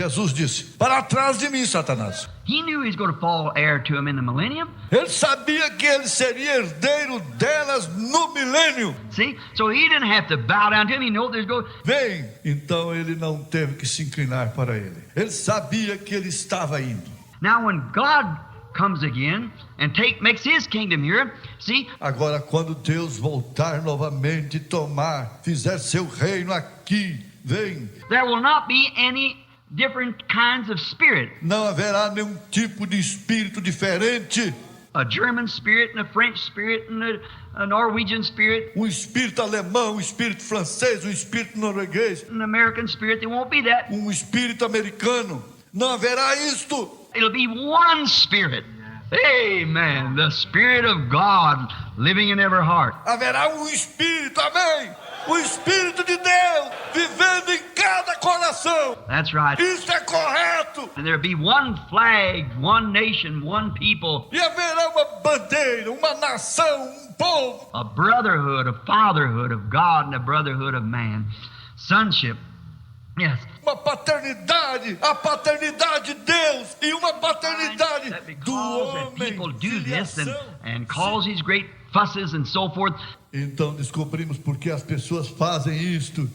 Jesus disse: para trás de mim, Satanás. He knew he was going to fall heir to him in the millennium. Ele sabia que ele seria herdeiro delas no milênio. See? So he didn't have to bow down to him. He knew there's going. Vem, então ele não teve que se inclinar para ele. Ele sabia que ele estava indo. Now when God comes again and makes his kingdom here, see? Agora quando Deus voltar novamente e fizer seu reino aqui, vem. There will not be any different kinds of spirit. Não haverá nenhum tipo de espírito diferente. A German spirit and a French spirit and a Norwegian spirit. Espírito alemão, espírito francês, espírito norueguês. An American spirit, there won't be that. Espírito americano. Não haverá isto. It'll be one spirit. Amen. The Spirit of God living in every heart. Haverá espírito, amém. O Espírito de Deus vivendo em cada coração. That's right. Isso é correto. And there'll be one flag, one nation, one people. E haverá uma bandeira, uma nação, povo. A brotherhood, a fatherhood of God and a brotherhood of man. Sonship. Yes. Uma paternidade, a paternidade de Deus e uma paternidade do homem. People do this and cause these great fusses and so forth. Então descobrimos porque as pessoas fazem isto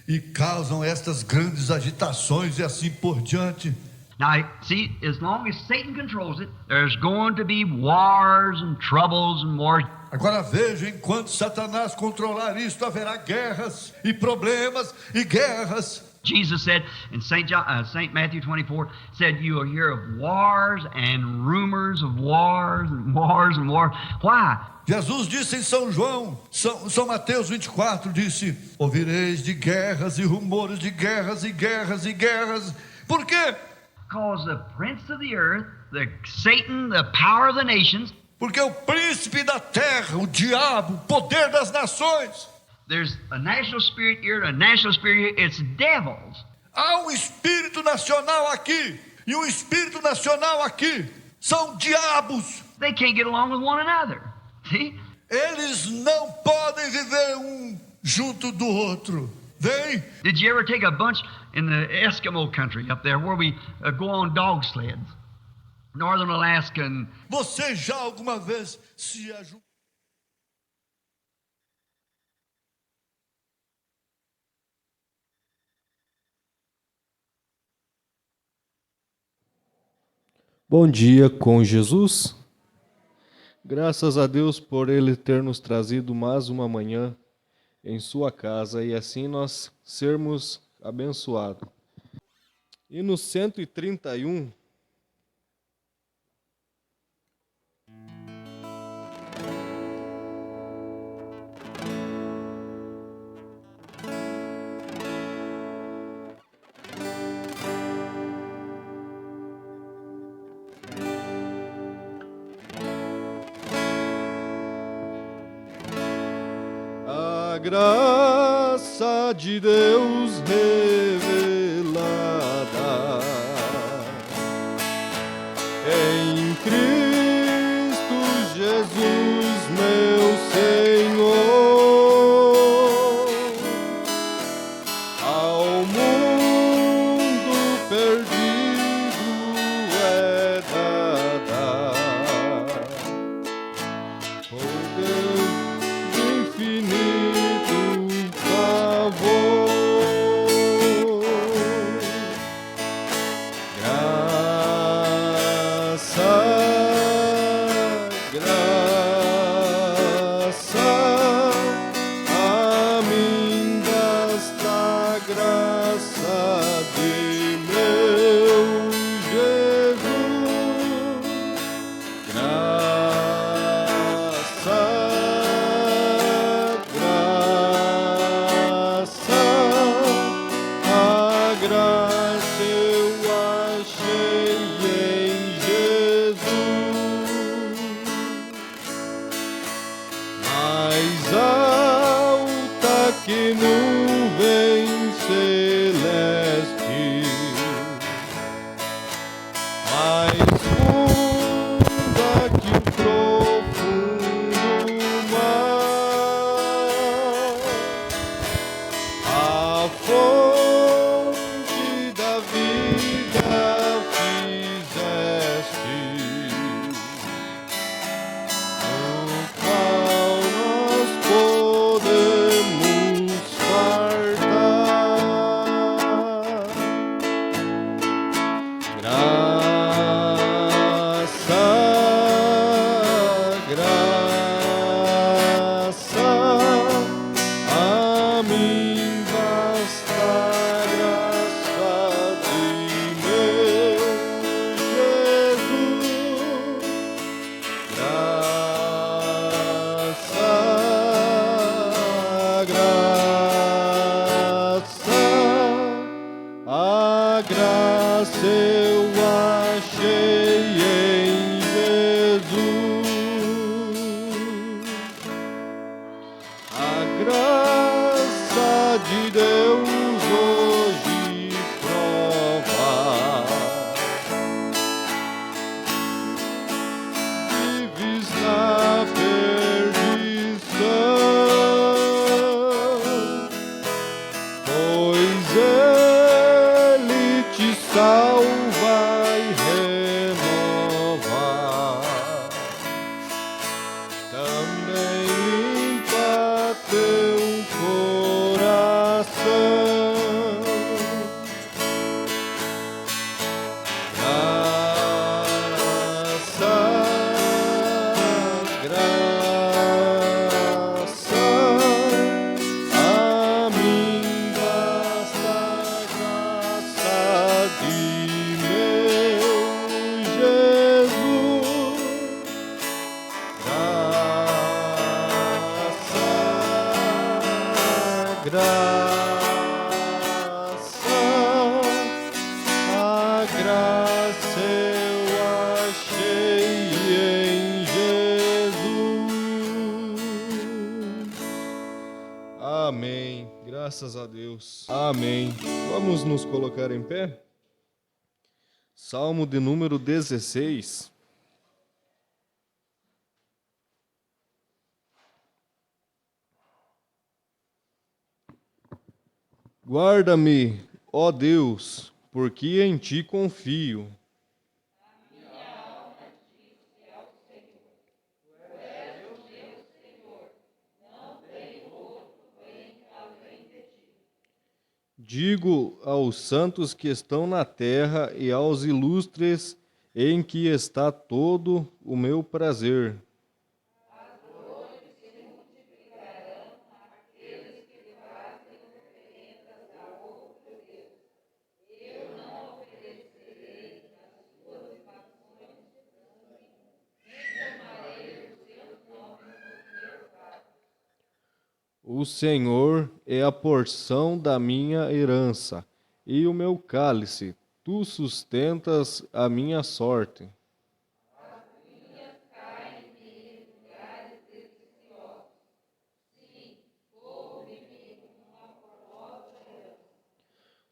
e causam estas grandes agitações e assim por diante. Now, see, as long as Satan controls it, there's going to be wars and troubles and wars. Agora veja, enquanto Satanás controlar isto, haverá guerras e problemas e guerras. Jesus said in St. Matthew 24, said you will hear of wars and rumors of wars and wars and wars. Why? Jesus disse em São Mateus 24, disse: ouvireis de guerras e rumores de guerras e guerras e guerras. Por quê? Because the prince of the earth, Satan, the power of the nations. Porque o príncipe da terra, o diabo, o poder das nações. There's a national spirit here, a national spirit here. It's devils. Há espírito nacional aqui e espírito nacional aqui. São diabos. They can't get along with one another. See? Eles não podem viver junto do outro. Vem. Did you ever take a bunch in the Eskimo country up there where we go on dog sleds? Northern Alaska and... Você já alguma vez se ajuntou? Bom dia com Jesus. Graças a Deus por Ele ter nos trazido mais uma manhã em sua casa e assim nós sermos abençoados. E no 131, a graça de Deus revelada em Cristo Jesus, meu Senhor, ao mundo perdido é dada por Deus de infinito favor. eu achei em Jesus. A graça de Deus hoje prova. Vives na perdição, pois Ele te salva e renova. Também limpa teu coração. Graça, a mim basta graça de meu Jesus. Graça, a graça eu achei em Jesus. Amém. Graças a Deus. Amém. Vamos nos colocar em pé? Salmo de número 16. Guarda-me, ó Deus, porque em ti confio. Digo aos santos que estão na terra e aos ilustres em que está todo o meu prazer. O Senhor é a porção da minha herança e o meu cálice, tu sustentas a minha sorte.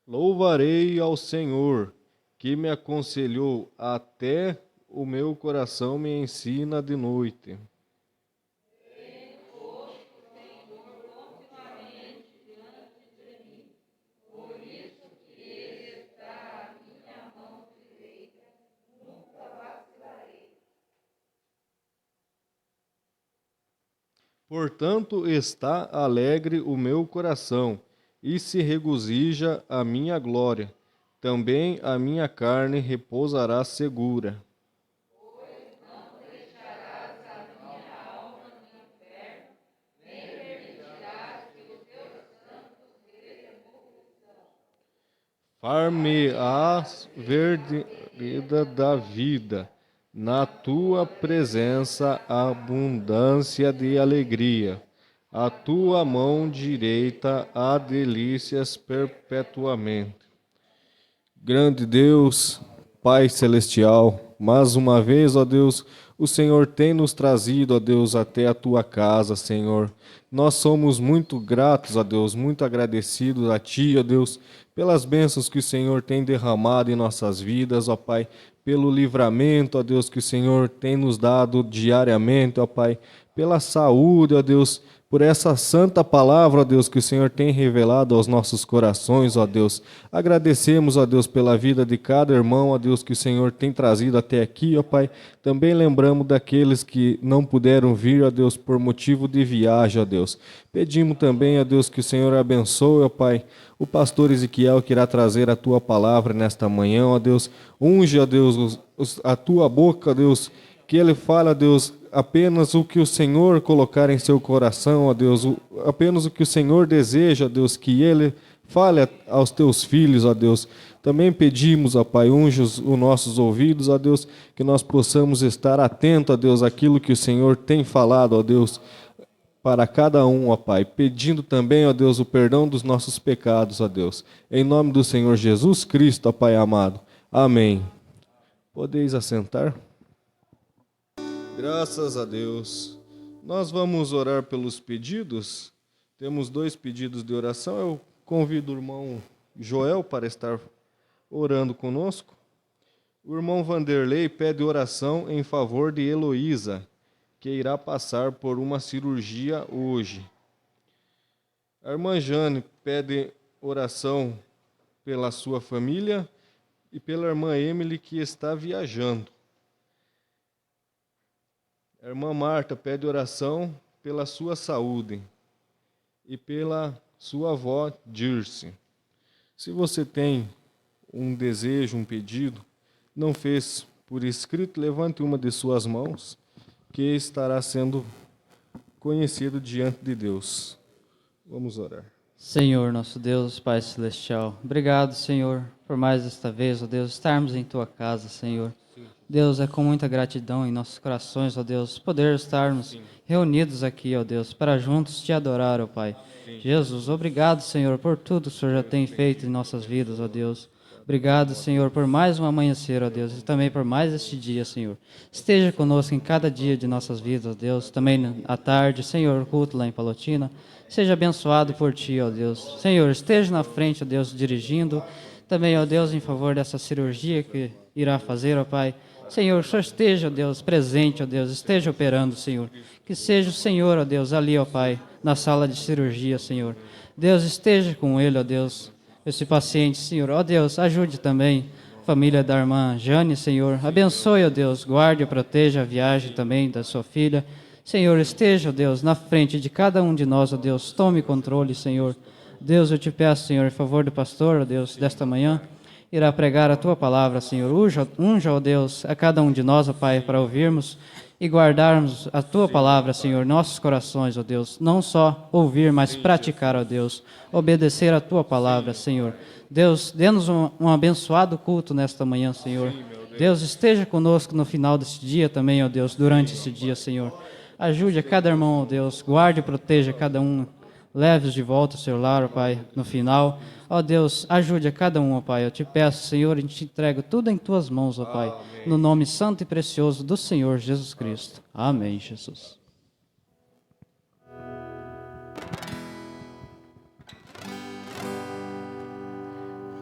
Louvarei ao Senhor, que me aconselhou, até o meu coração me ensina de noite. Portanto, está alegre o meu coração, e se regozija a minha glória. Também a minha carne repousará segura. Far-me-ás vereda da vida, na tua presença abundância de alegria. A tua mão direita há delícias perpetuamente. Grande Deus, Pai Celestial, mais uma vez, ó Deus, o Senhor tem nos trazido, ó Deus, até a tua casa, Senhor. Nós somos muito gratos, ó Deus, muito agradecidos a Ti, ó Deus, pelas bênçãos que o Senhor tem derramado em nossas vidas, ó Pai, pelo livramento, ó Deus, que o Senhor tem nos dado diariamente, ó Pai, pela saúde, ó Deus, por essa santa palavra, ó Deus, que o Senhor tem revelado aos nossos corações, ó Deus. Agradecemos, ó Deus, pela vida de cada irmão, ó Deus, que o Senhor tem trazido até aqui, ó Pai. Também lembramos daqueles que não puderam vir, ó Deus, por motivo de viagem, ó Deus. Pedimos também, ó Deus, que o Senhor abençoe, ó Pai, o pastor Ezequiel, que irá trazer a tua palavra nesta manhã, ó Deus. Unge, ó Deus, a tua boca, ó Deus, que ele fale, ó Deus, apenas o que o Senhor colocar em seu coração, ó Deus, apenas o que o Senhor deseja, ó Deus, que ele fale aos teus filhos, ó Deus. Também pedimos, ó Pai, unge os nossos ouvidos, ó Deus, que nós possamos estar atentos, ó Deus, àquilo que o Senhor tem falado, ó Deus, para cada um, ó Pai, pedindo também, ó Deus, o perdão dos nossos pecados, ó Deus. Em nome do Senhor Jesus Cristo, ó Pai amado. Amém. Podeis assentar? Graças a Deus. Nós vamos orar pelos pedidos. Temos 2 pedidos de oração. Eu convido o irmão Joel para estar orando conosco. O irmão Vanderlei pede oração em favor de Heloísa, que irá passar por uma cirurgia hoje. A irmã Jane pede oração pela sua família e pela irmã Emily, que está viajando. A irmã Marta pede oração pela sua saúde e pela sua avó Dirce. Se você tem um desejo, um pedido, não fez por escrito, levante uma de suas mãos, que estará sendo conhecido diante de Deus. Vamos orar. Senhor, nosso Deus, Pai Celestial, obrigado, Senhor, por mais esta vez, ó Deus, estarmos em Tua casa, Senhor. Deus, é com muita gratidão em nossos corações, ó Deus, poder estarmos reunidos aqui, ó Deus, para juntos Te adorar, ó Pai. Jesus, obrigado, Senhor, por tudo que o Senhor já tem feito em nossas vidas, ó Deus. Obrigado, Senhor, por mais um amanhecer, ó Deus, e também por mais este dia, Senhor. Esteja conosco em cada dia de nossas vidas, ó Deus, também à tarde, Senhor, culto lá em Palotina. Seja abençoado por Ti, ó Deus. Senhor, esteja na frente, ó Deus, dirigindo. Também, ó Deus, em favor dessa cirurgia que irá fazer, ó Pai. Senhor, só esteja, ó Deus, presente, ó Deus, esteja operando, Senhor. Que seja o Senhor, ó Deus, ali, ó Pai, na sala de cirurgia, Senhor. Deus, esteja com ele, ó Deus, esse paciente, Senhor. Ó Deus, ajude também a família da irmã Jane, Senhor. Abençoe, ó Deus, guarde e proteja a viagem também da sua filha. Senhor, esteja, ó Deus, na frente de cada um de nós, ó Deus. Tome controle, Senhor. Deus, eu te peço, Senhor, em favor do pastor, ó Deus, desta manhã, irá pregar a Tua palavra, Senhor. Unja, ó Deus, a cada um de nós, ó Pai, para ouvirmos e guardarmos a Tua palavra, Senhor, nossos corações, ó Deus. Não só ouvir, mas praticar, ó Deus. Obedecer a Tua palavra, Senhor. Deus, dê-nos um abençoado culto nesta manhã, Senhor. Deus, esteja conosco no final desse dia também, ó Deus, durante esse dia, Senhor. Ajude a cada irmão, ó Deus. Guarde e proteja cada um. Leve-os de volta ao seu lar, ó Pai, no final. Ó Deus, ajude a cada um, ó Pai. Eu te peço, Senhor, e te entrego tudo em Tuas mãos, ó Pai. Amém. No nome santo e precioso do Senhor Jesus Cristo. Amém, Jesus.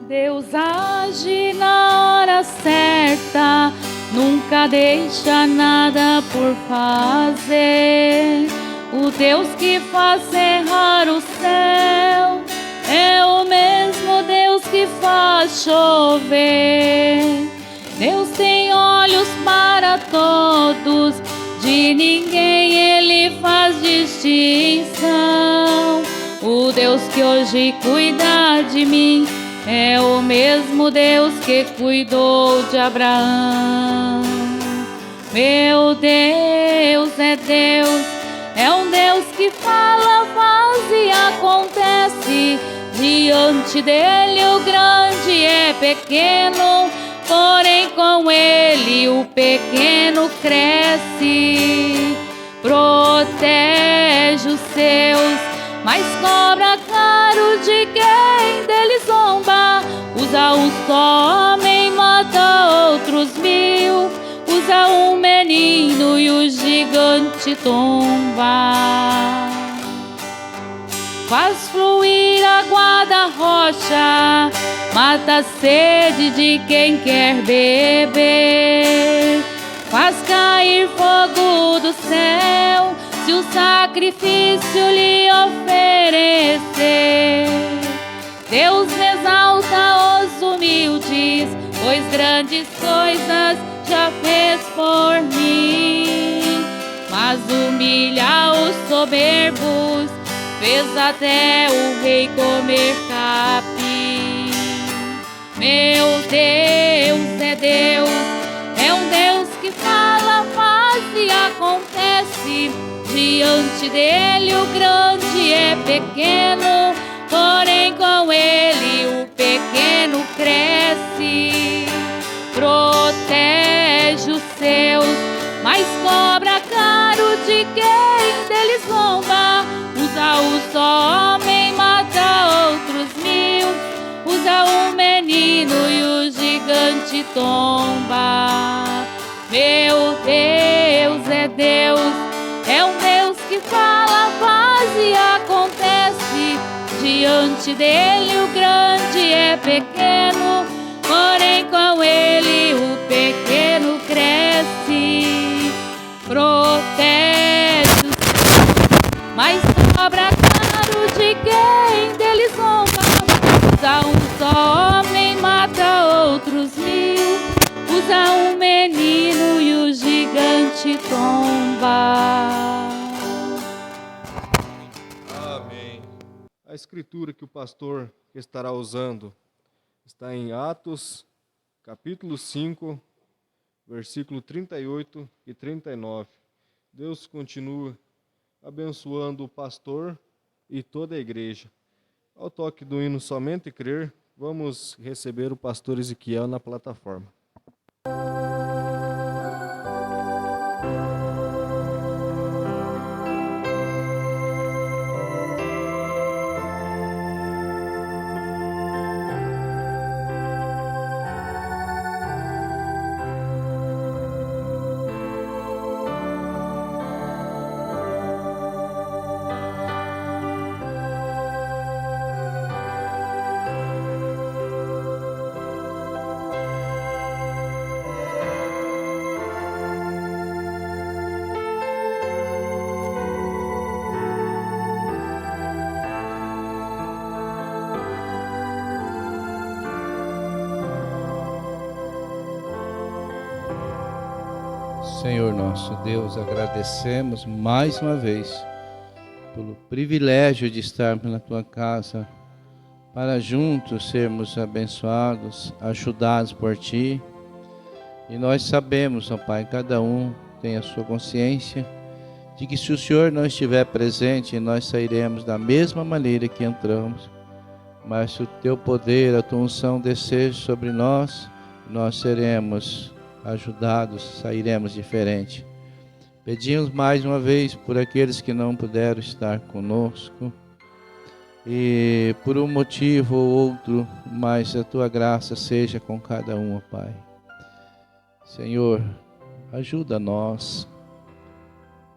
Deus age na hora certa, nunca deixa nada por fazer. O Deus que faz cerrar o céu é o mesmo Deus que faz chover. Deus tem olhos para todos, de ninguém Ele faz distinção. O Deus que hoje cuida de mim é o mesmo Deus que cuidou de Abraão. Meu Deus é Deus, é um Deus que fala, faz e acontece. Diante dele o grande é pequeno, porém com ele o pequeno cresce. Protege os seus, mas cobra caro de quem dele zomba. Usa um só homem, mata outros 1000. Usa um menino e o gigante tomba. Faz fluir água da rocha, mata a sede de quem quer beber. Faz cair fogo do céu, se o sacrifício lhe oferecer. Deus exalta os humildes, pois grandes coisas já fez por mim. Mas humilha os soberbos, fez até o rei comer capim. Meu Deus é Deus, é um Deus que fala, faz e acontece. Diante dele o grande é pequeno, porém com ele o pequeno cresce. Protege os seus, mas cobra caro de quem dele zomba. Usa um só homem, mata outros 1000. Usa um menino e o gigante gigante tomba. Meu Deus é Deus, é um Deus que fala, faz e acontece. Diante dele o grande é pequeno, porém com ele o pequeno cresce. Protege o Senhor, mas sobra caro de quem dele zomba. Usa um só homem, mata outros mil. Usa um menino e o gigante tomba. Amém. A escritura que o pastor estará usando está em Atos, capítulo 5, versículo 38 e 39. Deus continua abençoando o pastor e toda a igreja. Ao toque do hino Somente Crer, vamos receber o pastor Ezequiel na plataforma. Senhor nosso Deus, agradecemos mais uma vez pelo privilégio de estarmos na Tua casa, para juntos sermos abençoados, ajudados por Ti. E nós sabemos, ó Pai, cada um tem a sua consciência de que se o Senhor não estiver presente, nós sairemos da mesma maneira que entramos. Mas se o Teu poder, a Tua unção descer sobre nós, nós seremos ajudados, sairemos diferente. Pedimos mais uma vez por aqueles que não puderam estar conosco e por um motivo ou outro, mas a Tua graça seja com cada um, ó Pai. Senhor, ajuda nós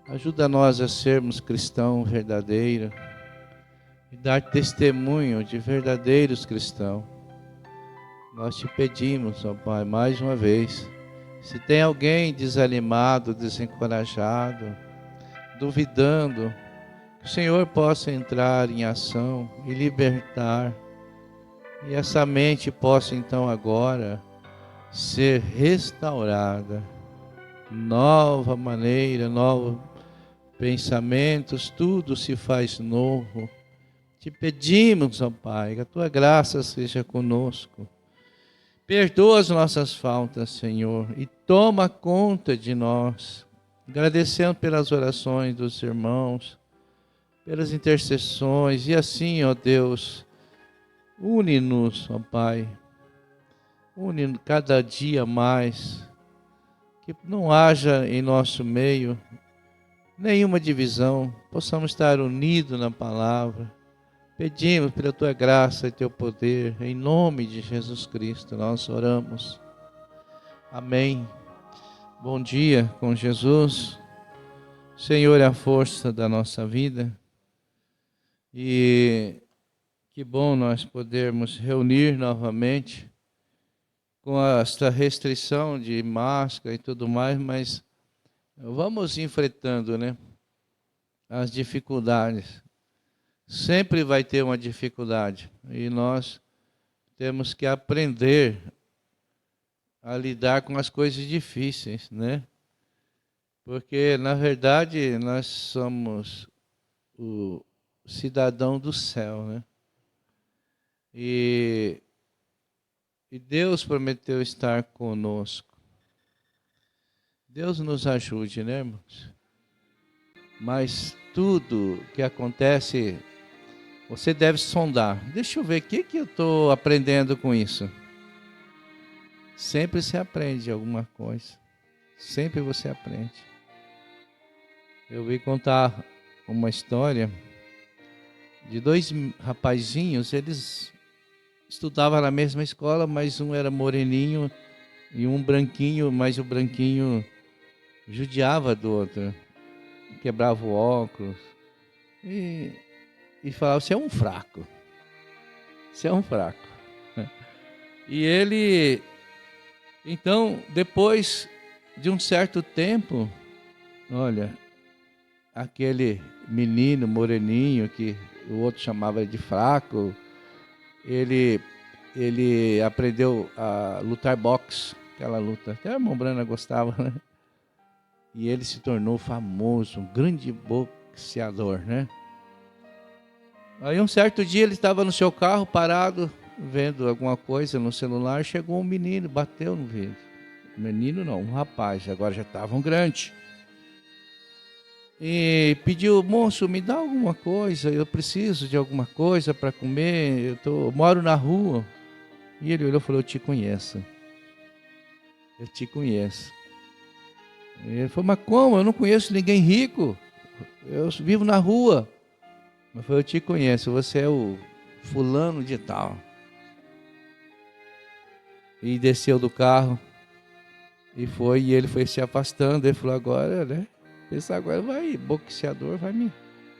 a sermos cristãos verdadeiros e dar testemunho de verdadeiros cristãos. Nós Te pedimos, ó Pai, mais uma vez, se tem alguém desanimado, desencorajado, duvidando, que o Senhor possa entrar em ação e libertar, e essa mente possa então agora ser restaurada, nova maneira, novos pensamentos, tudo se faz novo. Te pedimos, ó Pai, que a Tua graça seja conosco. Perdoa as nossas faltas, Senhor, e toma conta de nós. Agradecendo pelas orações dos irmãos, pelas intercessões, e assim, ó Deus, une-nos, ó Pai, une cada dia mais, que não haja em nosso meio nenhuma divisão, possamos estar unidos na palavra. Pedimos pela Tua graça e Teu poder, em nome de Jesus Cristo, nós oramos. Amém. Bom dia com Jesus. O Senhor é a força da nossa vida. E que bom nós podermos reunir novamente com esta restrição de máscara e tudo mais, mas vamos enfrentando, né, as dificuldades. Sempre vai ter uma dificuldade e nós temos que aprender a lidar com as coisas difíceis, né? Porque, na verdade, nós somos o cidadão do céu, né? E Deus prometeu estar conosco. Deus nos ajude, né, irmãos? Mas tudo que acontece, você deve sondar. Deixa eu ver o que eu estou aprendendo com isso. Sempre se aprende alguma coisa. Sempre você aprende. Eu vi contar uma história de dois rapazinhos. Eles estudavam na mesma escola, mas um era moreninho E um branquinho, mas o branquinho judiava do outro, quebrava o óculos e falava: você é um fraco, você é um fraco. E ele, então, depois de um certo tempo, olha, aquele menino moreninho que o outro chamava de fraco, ele aprendeu a lutar boxe, aquela luta, até a irmã Brana gostava, né? E ele se tornou famoso, um grande boxeador, né? Aí um certo dia ele estava no seu carro parado, vendo alguma coisa no celular, chegou um menino, bateu no vidro. Menino não, um rapaz, agora já estavam grande. E pediu: moço, me dá alguma coisa, eu preciso de alguma coisa para comer, eu moro na rua. E ele olhou e falou: eu te conheço. Eu te conheço. E ele falou: mas como? Eu não conheço ninguém rico. Eu vivo na rua. Mas falou: eu te conheço, você é o fulano de tal. E desceu do carro e ele foi se afastando. Ele falou: agora, né? Pensar agora, boxeador vai me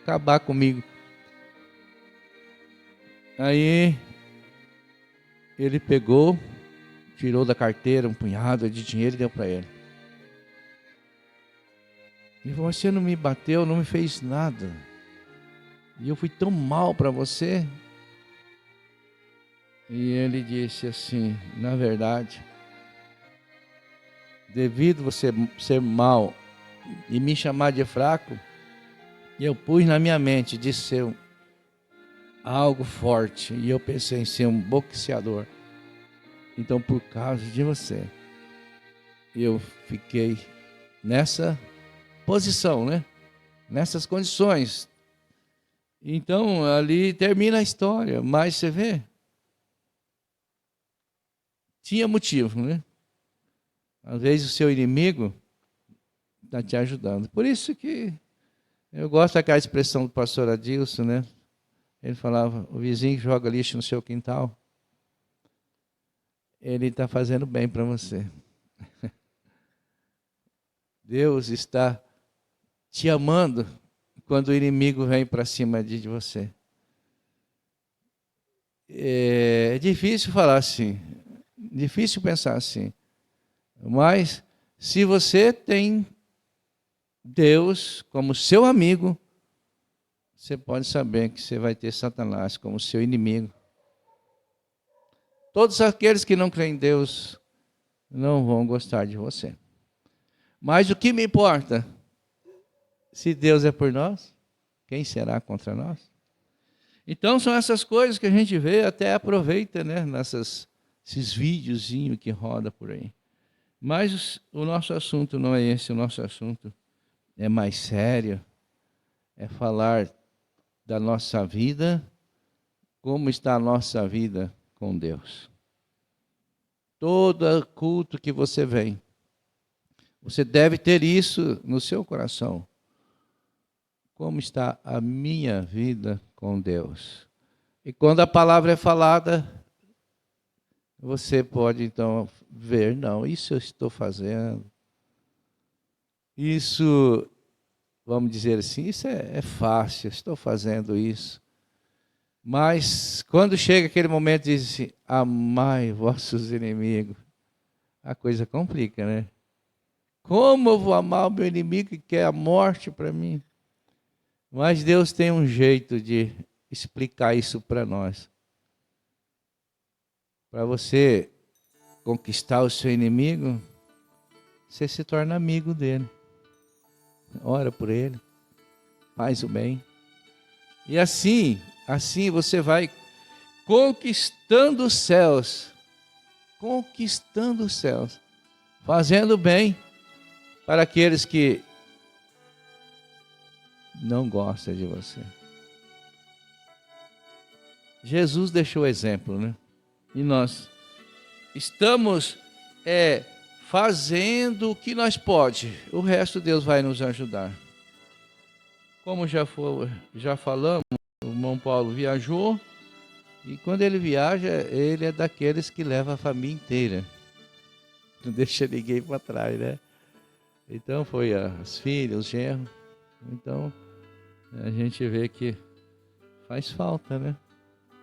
acabar comigo. Aí ele pegou, tirou da carteira um punhado de dinheiro e deu para ele. Ele falou: você não me bateu, não me fez nada. E eu fui tão mal para você. E ele disse assim: na verdade, devido você ser mal e me chamar de fraco, eu pus na minha mente de ser algo forte, e eu pensei em ser um boxeador. Então, por causa de você, eu fiquei nessa posição, né? Nessas condições. Então, ali termina a história, mas você vê, tinha motivo, né? Às vezes o seu inimigo está te ajudando. Por isso que eu gosto daquela expressão do pastor Adilson, né? Ele falava: o vizinho que joga lixo no seu quintal, ele está fazendo bem para você. Deus está te amando quando o inimigo vem para cima de você. É difícil falar assim, difícil pensar assim, mas se você tem Deus como seu amigo, você pode saber que você vai ter Satanás como seu inimigo. Todos aqueles que não creem em Deus não vão gostar de você. Mas o que me importa? Se Deus é por nós, quem será contra nós? Então são essas coisas que a gente vê, até aproveita, né, esses videozinhos que roda por aí. Mas o nosso assunto não é esse, o nosso assunto é mais sério, é falar da nossa vida, como está a nossa vida com Deus. Todo culto que você vem, você deve ter isso no seu coração. Como está a minha vida com Deus? E quando a palavra é falada, você pode então ver: não, isso eu estou fazendo. Isso, vamos dizer assim, isso é fácil, eu estou fazendo isso. Mas quando chega aquele momento e diz assim: amai vossos inimigos, a coisa complica, né? Como eu vou amar o meu inimigo que quer a morte para mim? Mas Deus tem um jeito de explicar isso para nós. Para você conquistar o seu inimigo, você se torna amigo dele. Ora por ele, faz o bem. E assim você vai conquistando os céus, fazendo bem para aqueles que não gostam de você. Jesus deixou exemplo, né? E nós estamos fazendo o que nós podemos. O resto Deus vai nos ajudar. Como já falamos, o irmão Paulo viajou. E quando ele viaja, ele é daqueles que leva a família inteira. não deixa ninguém para trás, né? Então foi as filhas, os genros. Então a gente vê que faz falta, né?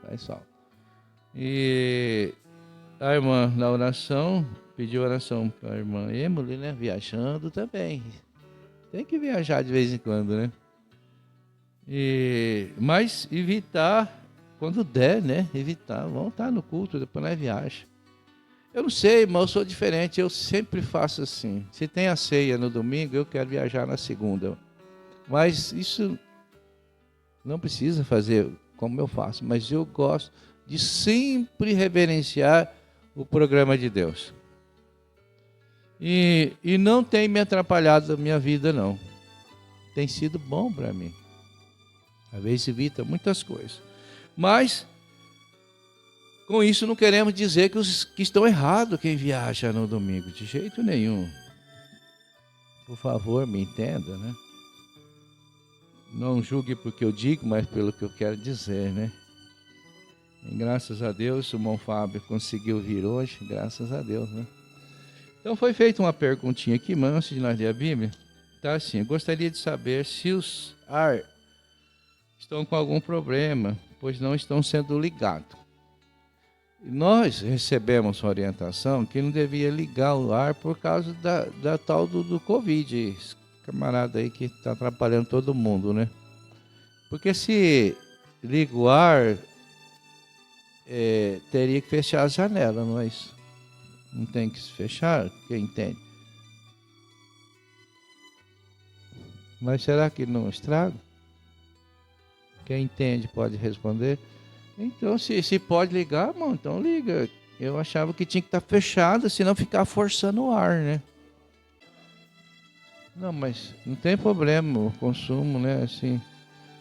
Faz falta. E a irmã na oração pediu oração para a irmã Emily, né? Viajando também. Tem que viajar de vez em quando, né? Mas evitar, quando der, né? Evitar, vamos estar no culto, depois nós viaja. Eu não sei, irmão, eu sou diferente, eu sempre faço assim. Se tem a ceia no domingo, eu quero viajar na segunda. Mas isso não precisa fazer como eu faço, mas eu gosto de sempre reverenciar o programa de Deus. E não tem me atrapalhado da minha vida, não. Tem sido bom para mim. Às vezes evita muitas coisas. Mas, com isso, não queremos dizer que estão errados quem viaja no domingo. De jeito nenhum. Por favor, me entenda, né? Não julgue porque eu digo, mas pelo que eu quero dizer, né? E graças a Deus, o irmão Fábio conseguiu vir hoje. Graças a Deus, né? Então foi feita uma perguntinha aqui, mas antes de nós ler a Bíblia, tá assim, eu gostaria de saber se os ar estão com algum problema, pois não estão sendo ligados. Nós recebemos orientação que não devia ligar o ar por causa da tal do Covid, esse camarada aí que está atrapalhando todo mundo, né? Porque se liga o ar, teria que fechar as janelas, não é isso? Não tem que se fechar? Quem entende? Mas será que não estraga? Quem entende pode responder. Então, se pode ligar, irmão, então liga. Eu achava que tinha que estar fechado, senão ficar forçando o ar, né? Não, mas não tem problema o consumo, né? Assim,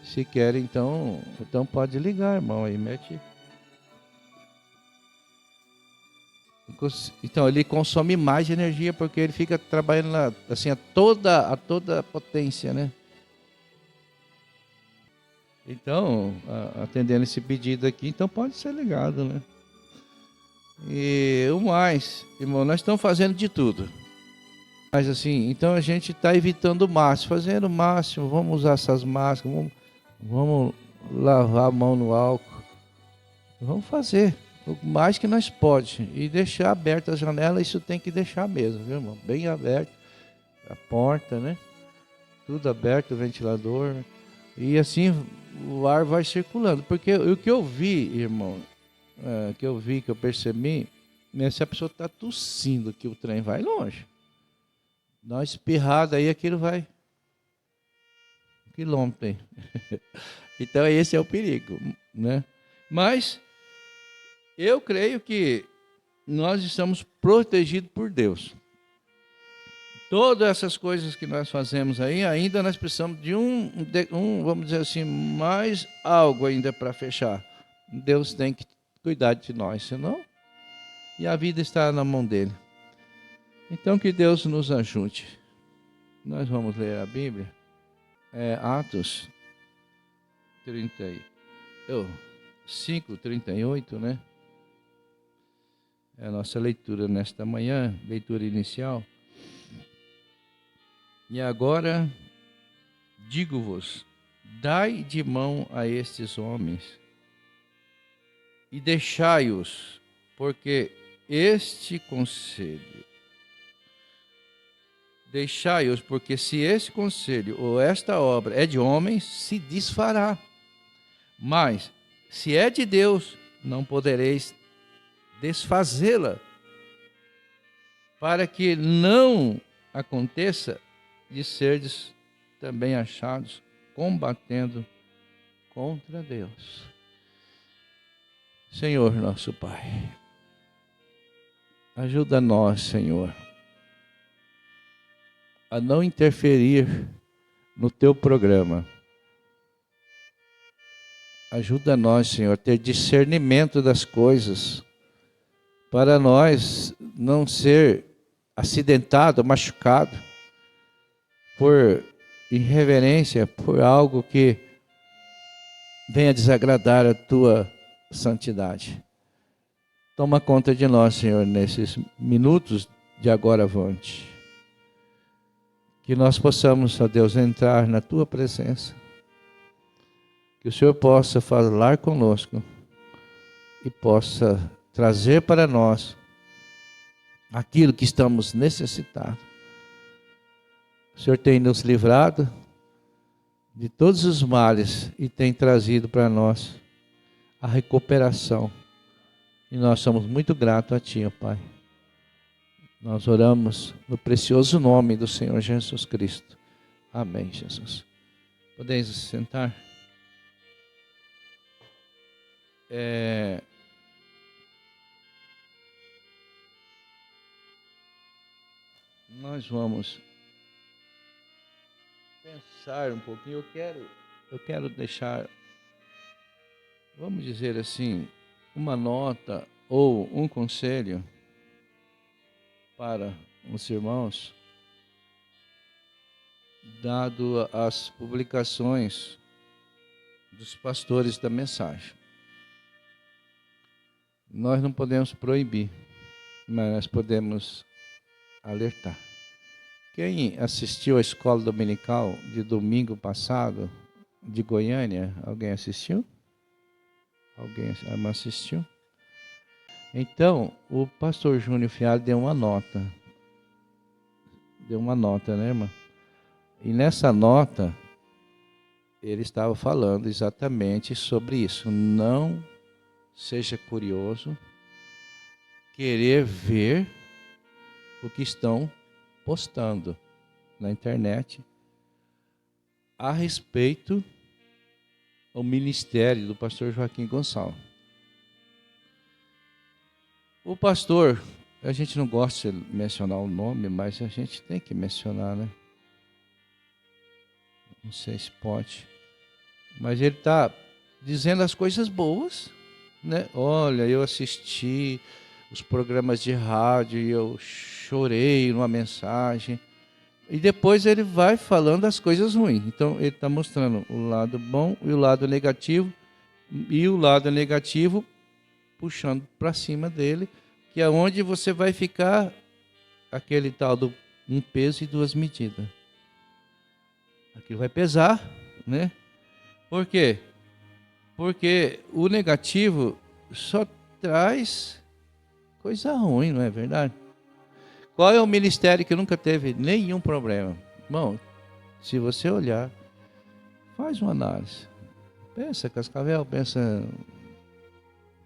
se quer, então pode ligar, irmão. Aí mete. Então, ele consome mais energia porque ele fica trabalhando assim, a toda potência, né? Então, atendendo esse pedido aqui, então pode ser ligado, né? E o mais, irmão, nós estamos fazendo de tudo. Mas assim, então a gente está evitando o máximo, fazendo o máximo, vamos usar essas máscaras, vamos lavar a mão no álcool. Vamos fazer o mais que nós pode e deixar aberta a janela, isso tem que deixar mesmo, viu, irmão? Bem aberto, a porta, né? Tudo aberto, o ventilador, e assim o ar vai circulando. Porque o que eu vi, irmão, que eu percebi, se a pessoa está tossindo, que o trem vai longe. Dá uma espirrada aí, aquilo vai quilômetro aí. Então esse é o perigo, né? Mas eu creio que nós estamos protegidos por Deus. Todas essas coisas que nós fazemos aí, ainda nós precisamos de vamos dizer assim, mais algo ainda para fechar. Deus tem que cuidar de nós, senão, e a vida está na mão dele. Então que Deus nos ajude. Nós vamos ler a Bíblia. Atos 5:38, né? É a nossa leitura nesta manhã, leitura inicial. E agora digo-vos, dai de mão a estes homens e deixai-os, porque este conselho, deixai-os, porque se este conselho ou esta obra é de homens, se desfará. Mas, se é de Deus, não podereis desfazê-la, para que não aconteça de serdes também achados combatendo contra Deus. Senhor nosso Pai, ajuda nós, Senhor, a não interferir no teu programa. Ajuda nós, Senhor, a ter discernimento das coisas, para nós não ser acidentado, machucado, por irreverência, por algo que venha desagradar a tua santidade. Toma conta de nós, Senhor, nesses minutos de agora avante. Que nós possamos, ó Deus, entrar na Tua presença. Que o Senhor possa falar conosco e possa trazer para nós aquilo que estamos necessitados. O Senhor tem nos livrado de todos os males e tem trazido para nós a recuperação. E nós somos muito gratos a Ti, ó Pai. Nós oramos no precioso nome do Senhor Jesus Cristo. Amém, Jesus. Podemos se sentar? Nós vamos pensar um pouquinho. Eu quero deixar, vamos dizer assim, uma nota ou um conselho para os irmãos, dado as publicações dos pastores da mensagem. Nós não podemos proibir, mas nós podemos alertar. Quem assistiu à escola dominical de domingo passado de Goiânia? Alguém assistiu? Alguém assistiu? Então, o pastor Júnior Fialho deu uma nota. Deu uma nota, né, irmã? E nessa nota, ele estava falando exatamente sobre isso. Não seja curioso, querer ver o que estão postando na internet a respeito do ministério do pastor Joaquim Gonçalves. O pastor, a gente não gosta de mencionar o nome, mas a gente tem que mencionar, né? Não sei se pode. Mas ele está dizendo as coisas boas, né? Olha, eu assisti os programas de rádio e eu chorei numa mensagem. E depois ele vai falando as coisas ruins. Então ele está mostrando o lado bom e o lado negativo. E o lado negativo puxando para cima dele, que é onde você vai ficar aquele tal do um peso e duas medidas. Aquilo vai pesar, né? Por quê? Porque o negativo só traz coisa ruim, não é verdade? Qual é o ministério que nunca teve nenhum problema? Bom, se você olhar, faz uma análise. Pensa Cascavel, pensa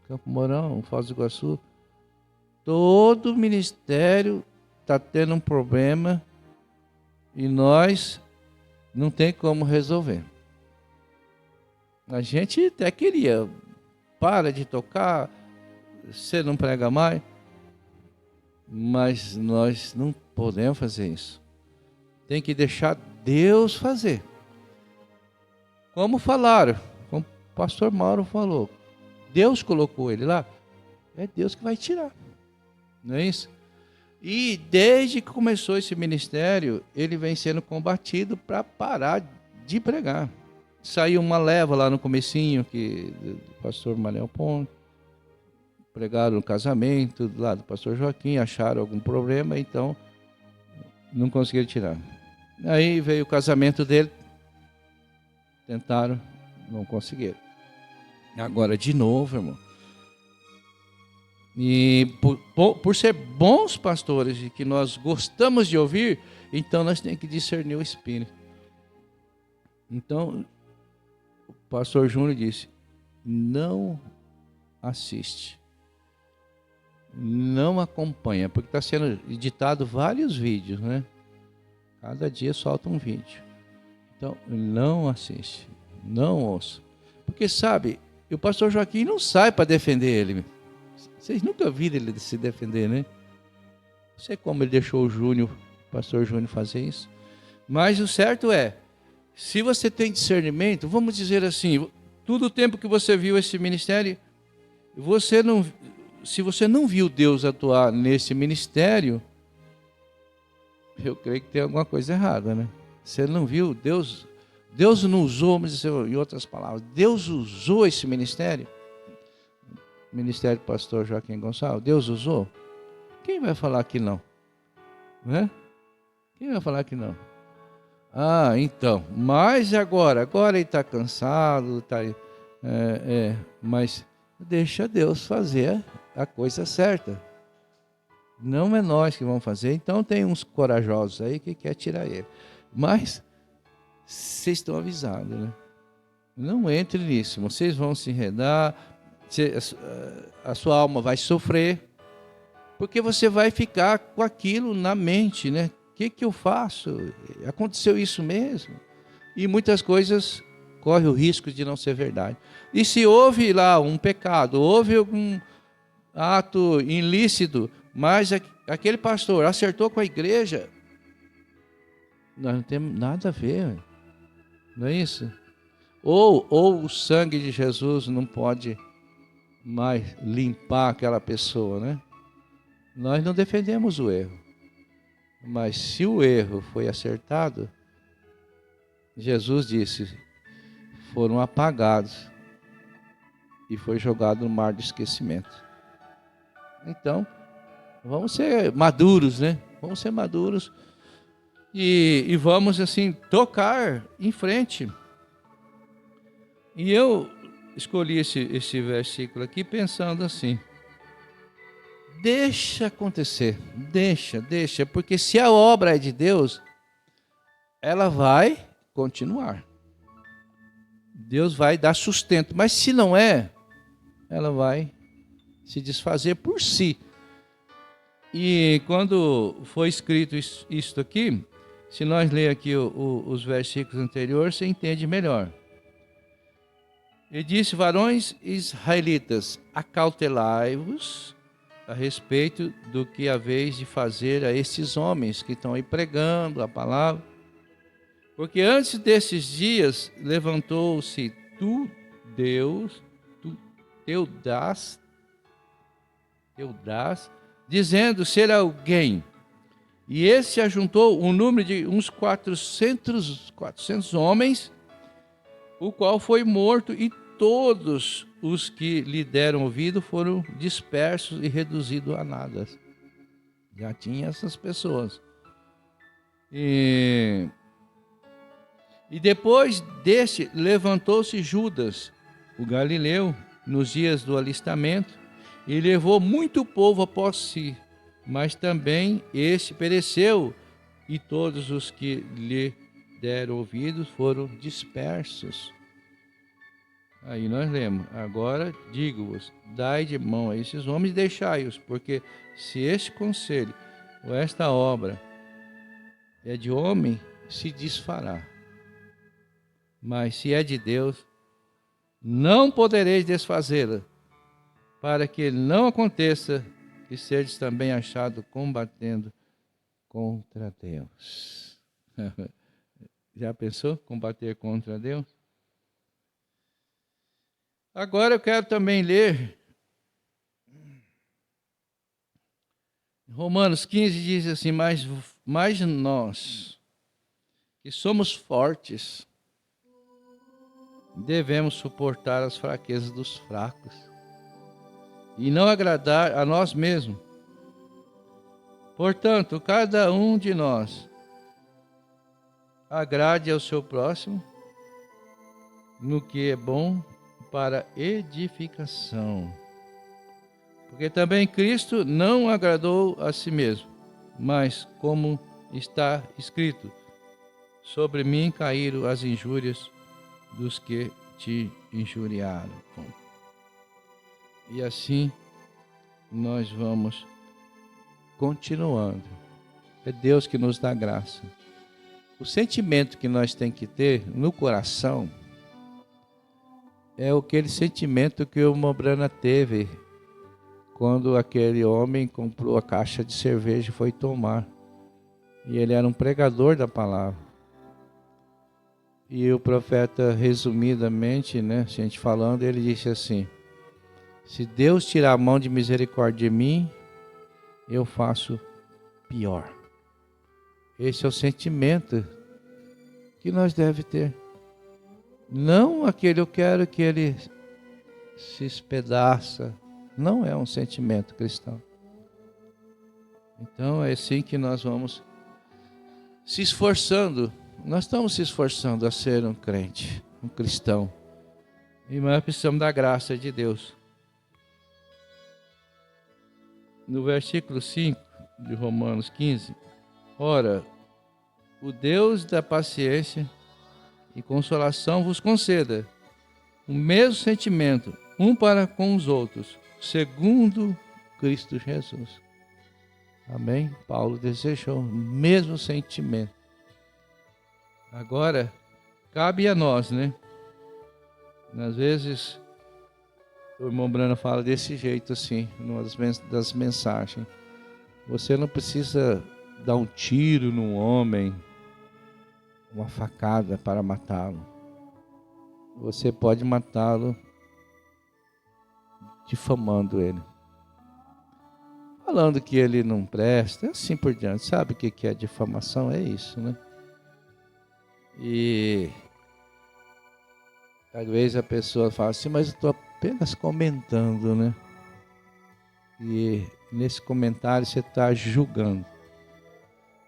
Campo Mourão, Foz do Iguaçu. Todo ministério está tendo um problema e nós não tem como resolver. A gente até queria, para de tocar, você não prega mais, mas nós não podemos fazer isso. Tem que deixar Deus fazer. Como falaram, como o pastor Mauro falou, Deus colocou ele lá, é Deus que vai tirar. Não é isso? E desde que começou esse ministério, ele vem sendo combatido para parar de pregar. Saiu uma leva lá no comecinho, que o pastor Manel Ponte, pregaram no casamento lá do pastor Joaquim, acharam algum problema, então não conseguiram tirar. Aí veio o casamento dele, tentaram, não conseguiram. Agora de novo, irmão. E por ser bons pastores e que nós gostamos de ouvir, então nós temos que discernir o Espírito. Então, o pastor Júnior disse, não assiste, não acompanha, porque está sendo editado vários vídeos, né? Cada dia solta um vídeo. Então, não assiste, não ouça. Porque sabe, o pastor Joaquim não sai para defender ele. Vocês nunca viram ele se defender, né? Não sei como ele deixou o pastor Júnior fazer isso. Mas o certo é, se você tem discernimento, vamos dizer assim, todo o tempo que você viu esse ministério, se você não viu Deus atuar nesse ministério, eu creio que tem alguma coisa errada, né? Você não viu Deus não usou, vamos dizer em outras palavras, Deus usou esse ministério, o ministério do pastor Joaquim Gonçalves, Deus usou? Quem vai falar que não? Né? Quem vai falar que não? Ah, então, mas agora ele está cansado, mas deixa Deus fazer a coisa certa. Não é nós que vamos fazer. Então tem uns corajosos aí que quer tirar ele. Mas vocês estão avisados, né? Não entre nisso. Vocês vão se enredar, a sua alma vai sofrer, porque você vai ficar com aquilo na mente, né? O que eu faço? Aconteceu isso mesmo? E muitas coisas correm o risco de não ser verdade. E se houve lá um pecado, houve algum ato ilícito, mas aquele pastor acertou com a igreja, nós não temos nada a ver, não é isso? Ou o sangue de Jesus não pode mais limpar aquela pessoa, né? Nós não defendemos o erro. Mas se o erro foi acertado, Jesus disse, foram apagados e foi jogado no mar do esquecimento. Então, vamos ser maduros, né? Vamos ser maduros e vamos assim tocar em frente. E eu escolhi esse versículo aqui pensando assim, deixa acontecer, deixa, porque se a obra é de Deus, ela vai continuar. Deus vai dar sustento, mas se não é, ela vai se desfazer por si. E quando foi escrito isso aqui, se nós ler aqui os versículos anteriores, você entende melhor. Ele disse, varões israelitas, acautelai-vos a respeito do que haveis de fazer a esses homens que estão aí pregando a palavra. Porque antes desses dias levantou-se Teudas, dizendo ser alguém. E esse ajuntou um número de uns 400 homens, o qual foi morto, e todos os que lhe deram ouvido foram dispersos e reduzidos a nada. Já tinha essas pessoas. E depois deste, levantou-se Judas, o galileu, nos dias do alistamento, e levou muito povo após si. Mas também este pereceu, e todos os que lhe deram ouvidos foram dispersos. Aí nós lemos, agora digo-vos, dai de mão a esses homens e deixai-os, porque se este conselho ou esta obra é de homem, se desfará. Mas se é de Deus, não podereis desfazê-la, para que não aconteça que sedes também achado combatendo contra Deus. Já pensou combater contra Deus? Agora eu quero também ler Romanos 15, diz assim, mas nós, que somos fortes, devemos suportar as fraquezas dos fracos e não agradar a nós mesmos. Portanto, cada um de nós agrade ao seu próximo no que é bom para edificação. Porque também Cristo não agradou a si mesmo, mas como está escrito, sobre mim caíram as injúrias dos que te injuriaram. E assim nós vamos continuando. É Deus que nos dá graça. O sentimento que nós temos que ter no coração é aquele sentimento que o Mobrana teve quando aquele homem comprou a caixa de cerveja e foi tomar. E ele era um pregador da palavra. E o profeta, resumidamente, né, a gente falando, ele disse assim, se Deus tirar a mão de misericórdia de mim, eu faço pior. Esse é o sentimento que nós devemos ter. Não aquele eu quero que ele se espedaça. Não é um sentimento cristão. Então é assim que nós vamos se esforçando. Nós estamos se esforçando a ser um crente, um cristão. E nós precisamos da graça de Deus. No versículo 5 de Romanos 15, ora, o Deus da paciência e consolação vos conceda o mesmo sentimento, um para com os outros, segundo Cristo Jesus. Amém? Paulo desejou o mesmo sentimento. Agora, cabe a nós, né? Às vezes, o irmão Brano fala desse jeito assim, numa das mensagens. Você não precisa dar um tiro num homem, uma facada para matá-lo. Você pode matá-lo difamando ele. Falando que ele não presta, assim por diante. Sabe o que é difamação? É isso, né? E às vezes a pessoa fala assim, mas eu estou apenas comentando, né? E nesse comentário você está julgando.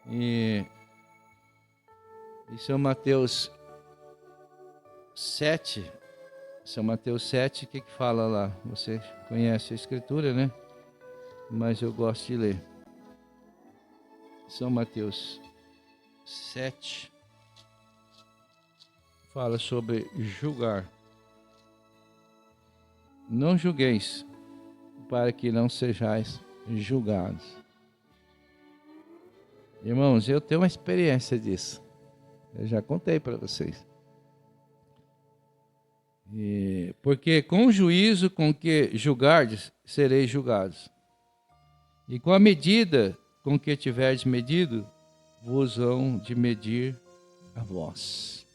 E São Mateus 7, São Mateus 7, o que fala lá? Você conhece a escritura, né? Mas eu gosto de ler. São Mateus 7 fala sobre julgar. Não julgueis, para que não sejais julgados. Irmãos, eu tenho uma experiência disso. Eu já contei para vocês. Porque com o juízo com que julgardes, sereis julgados. E com a medida com que tiverdes medido, vos hão de medir a vós.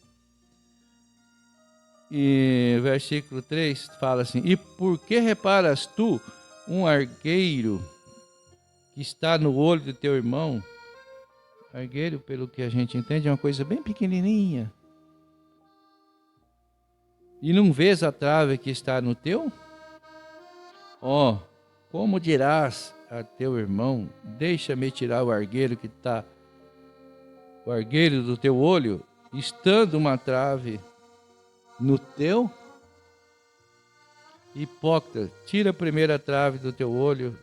E versículo 3 fala assim, e por que reparas tu um argueiro que está no olho do teu irmão? Argueiro, pelo que a gente entende, é uma coisa bem pequenininha. E não vês a trave que está no teu? Como dirás a teu irmão, deixa-me tirar o argueiro do teu olho, estando uma trave no teu? Hipócrita, tira a primeira trave do teu olho,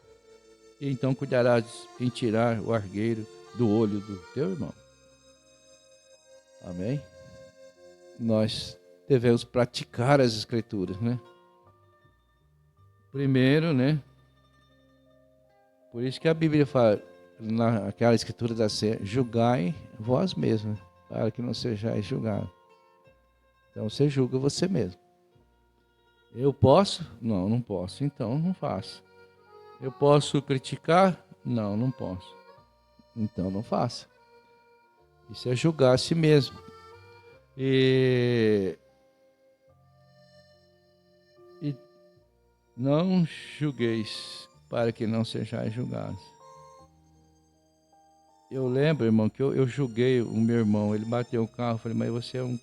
e então cuidarás em tirar o argueiro do olho do teu irmão. Amém? Nós devemos praticar as escrituras, né? Primeiro, né? Por isso que a Bíblia fala, naquela escritura da ceia, julgai vós mesmos, para que não sejais julgados. Então você julga você mesmo. Eu posso? Não, não posso. Então não faço. Eu posso criticar? Não, não posso. Então não faça. Isso é julgar a si mesmo. E não julgueis, para que não sejais julgados. Eu lembro, irmão, que eu julguei o meu irmão. Ele bateu o carro. Eu falei, mas você é um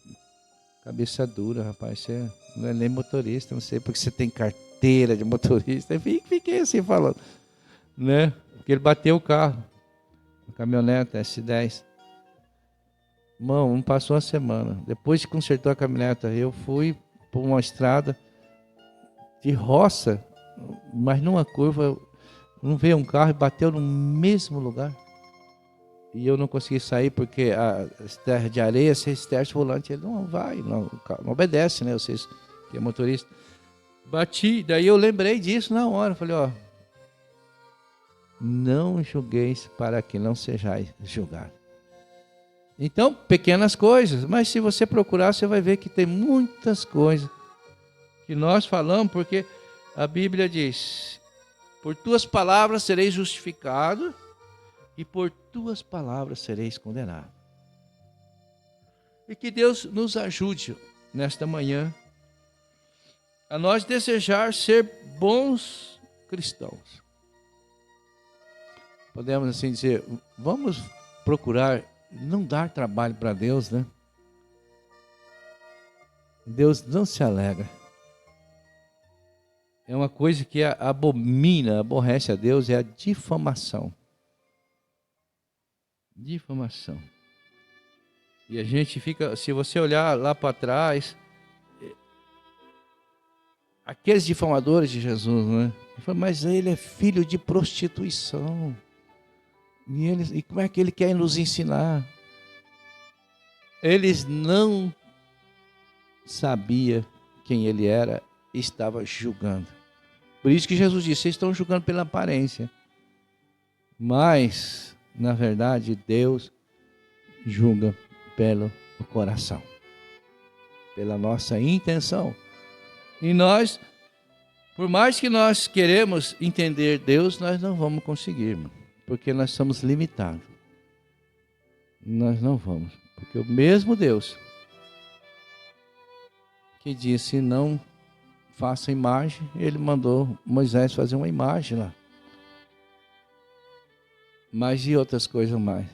cabeça dura, rapaz. Você não é nem motorista. Não sei porque você tem carteira de motorista. Eu fiquei assim falando, né? Porque ele bateu o carro. Uma caminhonete S10. Irmão, não passou uma semana. Depois que consertou a caminhonete, eu fui por uma estrada de roça, mas numa curva, não veio um carro e bateu no mesmo lugar. E eu não consegui sair porque a terra de areia, se esterce o volante, ele não vai, não obedece, né? Vocês que é motorista. Bati, daí eu lembrei disso na hora. Falei, não julgueis para que não sejais julgados. Então, pequenas coisas, mas se você procurar, você vai ver que tem muitas coisas que nós falamos, porque a Bíblia diz, por tuas palavras sereis justificados e por tuas palavras sereis condenados. E que Deus nos ajude nesta manhã a nós desejar ser bons cristãos. Podemos assim dizer, vamos procurar não dar trabalho para Deus, né? Deus não se alegra. É uma coisa que aborrece a Deus, é a difamação. Difamação. E a gente fica, se você olhar lá para trás, aqueles difamadores de Jesus, né? Mas ele é filho de prostituição. E como é que ele quer nos ensinar? Eles não sabiam quem ele era e estavam julgando. Por isso que Jesus disse, vocês estão julgando pela aparência. Mas, na verdade, Deus julga pelo coração. Pela nossa intenção. E nós, por mais que nós queremos entender Deus, nós não vamos conseguir, irmão, porque nós somos limitados. Nós não vamos, porque o mesmo Deus que disse não faça imagem, ele mandou Moisés fazer uma imagem lá. Mas e outras coisas mais?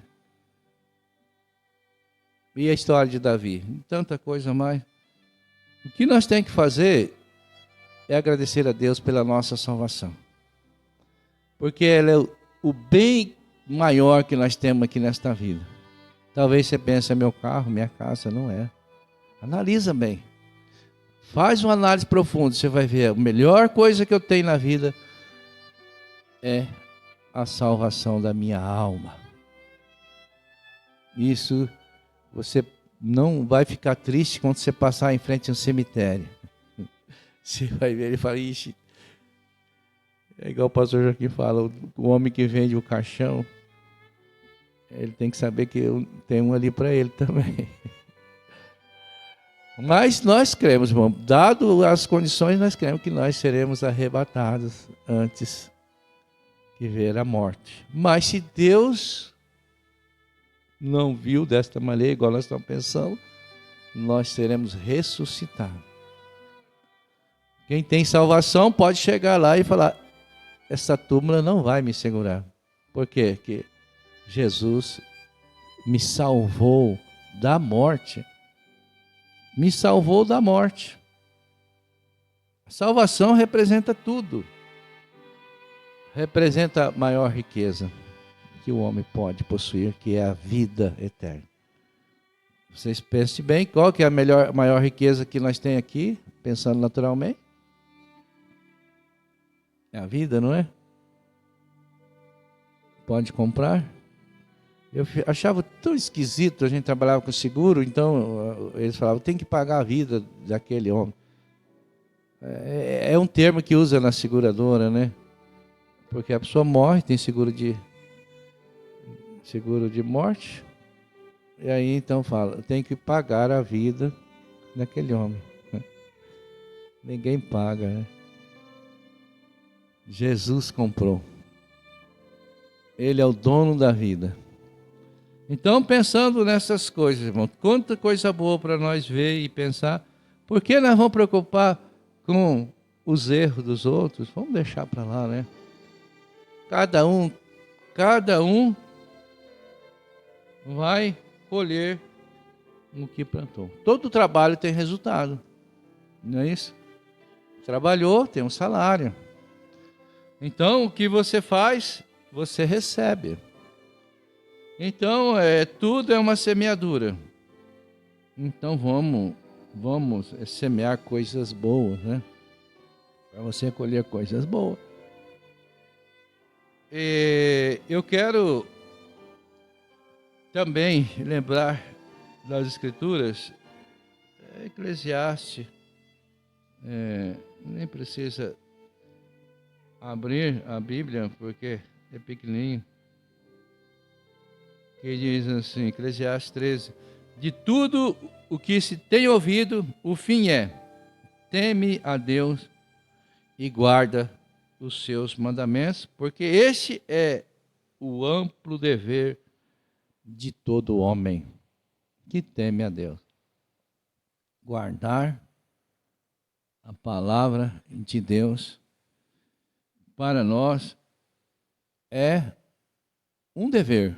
E a história de Davi? Tanta coisa mais. O que nós temos que fazer é agradecer a Deus pela nossa salvação. Porque ela é o bem maior que nós temos aqui nesta vida. Talvez você pense, é meu carro, minha casa, não é. Analisa bem. Faz uma análise profunda, você vai ver. A melhor coisa que eu tenho na vida é a salvação da minha alma. Isso, você não vai ficar triste quando você passar em frente a um cemitério. Você vai ver, ele fala, ixi, é igual o pastor Joaquim fala, o homem que vende o caixão, ele tem que saber que tem um ali para ele também. Mas nós cremos, irmão, dado as condições, nós cremos que nós seremos arrebatados antes que ver a morte. Mas se Deus não viu desta maneira, igual nós estamos pensando, nós seremos ressuscitados. Quem tem salvação pode chegar lá e falar, essa túmula não vai me segurar. Por quê? Porque Jesus me salvou da morte. Me salvou da morte. A salvação representa tudo. Representa a maior riqueza que o homem pode possuir, que é a vida eterna. Vocês pensem bem, qual que é a maior riqueza que nós temos aqui, pensando naturalmente? É a vida, não é? Pode comprar? Eu achava tão esquisito, a gente trabalhava com seguro, então eles falavam, tem que pagar a vida daquele homem. É um termo que usa na seguradora, né? Porque a pessoa morre, tem seguro de morte, e aí então fala, tem que pagar a vida daquele homem. Ninguém paga, né? Jesus comprou. Ele é o dono da vida. Então, pensando nessas coisas, irmão, quanta coisa boa para nós ver e pensar, por que nós vamos preocupar com os erros dos outros? Vamos deixar para lá, né? Cada um vai colher o que plantou. Todo trabalho tem resultado, não é isso? Trabalhou, tem um salário. Então, o que você faz, você recebe. Então, tudo é uma semeadura. Então, vamos semear coisas boas, né? Para você colher coisas boas. Eu quero também lembrar das Escrituras, Eclesiastes, nem precisa abrir a Bíblia, porque é pequenininho, que diz assim, Eclesiastes 13, de tudo o que se tem ouvido, o fim é, teme a Deus e guarda os seus mandamentos, porque este é o amplo dever de todo homem que teme a Deus. Guardar a palavra de Deus para nós é um dever,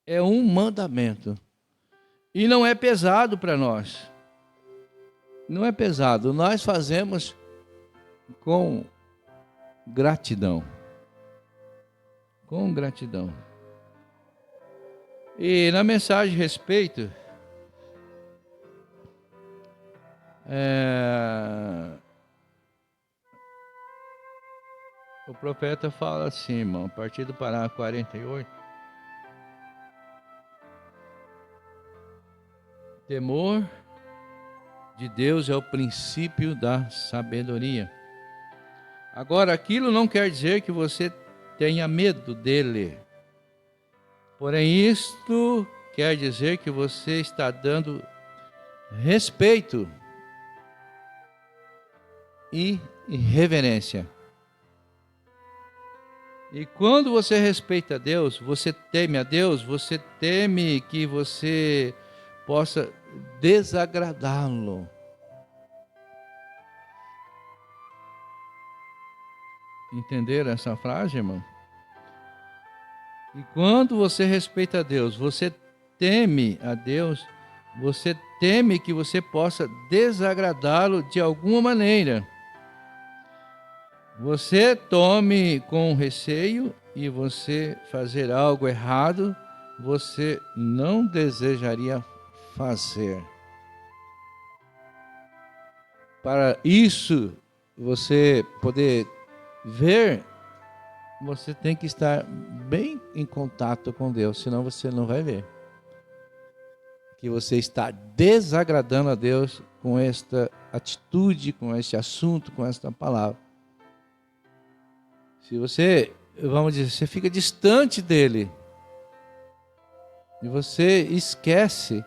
é um mandamento, e não é pesado para nós, não é pesado, nós fazemos com gratidão, E na mensagem a respeito, o profeta fala assim, irmão, a partir do parágrafo 48. Temor de Deus é o princípio da sabedoria. Agora, aquilo não quer dizer que você tenha medo dele. Porém, isto quer dizer que você está dando respeito e reverência. E quando você respeita a Deus, você teme a Deus, você teme que você possa desagradá-lo. Entenderam essa frase, irmão? E quando você respeita a Deus, você teme a Deus, você teme que você possa desagradá-lo de alguma maneira. Você tome com receio e você fazer algo errado, você não desejaria fazer. Para isso, você poder ver, você tem que estar bem em contato com Deus, senão você não vai ver que você está desagradando a Deus com esta atitude, com este assunto, com esta palavra. Se você, vamos dizer, você fica distante dele e você esquece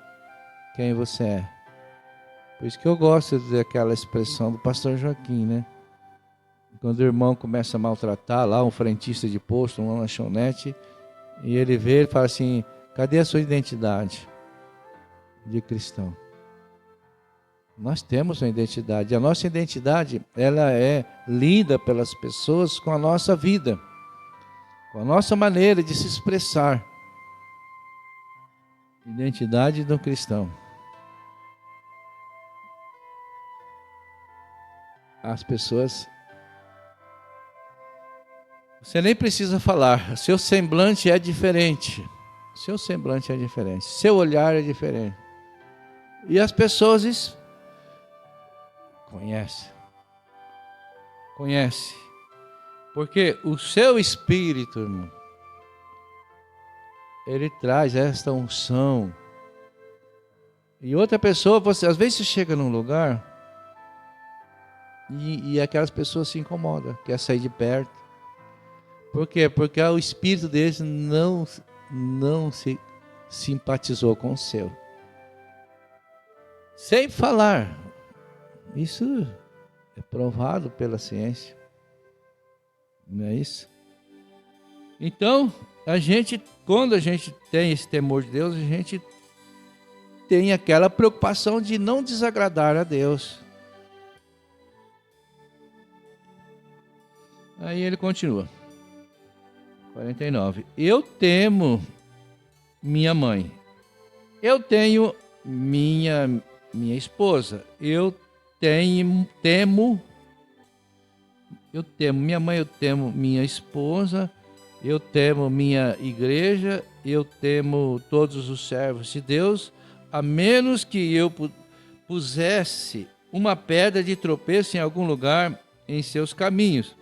quem você é. Por isso que eu gosto daquela expressão do pastor Joaquim, né? Quando o irmão começa a maltratar lá um frentista de posto, uma lanchonete, e ele vê, ele fala assim: cadê a sua identidade de cristão? Nós temos uma identidade. A nossa identidade, ela é lida pelas pessoas com a nossa vida, com a nossa maneira de se expressar. Identidade do cristão. As pessoas, você nem precisa falar, seu semblante é diferente. Seu semblante é diferente, seu olhar é diferente. E as pessoas conhece, porque o seu espírito, irmão, ele traz esta unção. E outra pessoa, às vezes você chega num lugar e aquelas pessoas se incomodam, quer sair de perto. Por quê? Porque o espírito deles não se simpatizou com o seu. Sem falar. Isso é provado pela ciência. Não é isso? Então, quando a gente tem esse temor de Deus, a gente tem aquela preocupação de não desagradar a Deus. Aí ele continua. 49. Eu temo minha mãe. Eu tenho minha esposa. Eu temo minha mãe, eu temo minha esposa, eu temo minha igreja, eu temo todos os servos de Deus, a menos que eu pusesse uma pedra de tropeço em algum lugar em seus caminhos.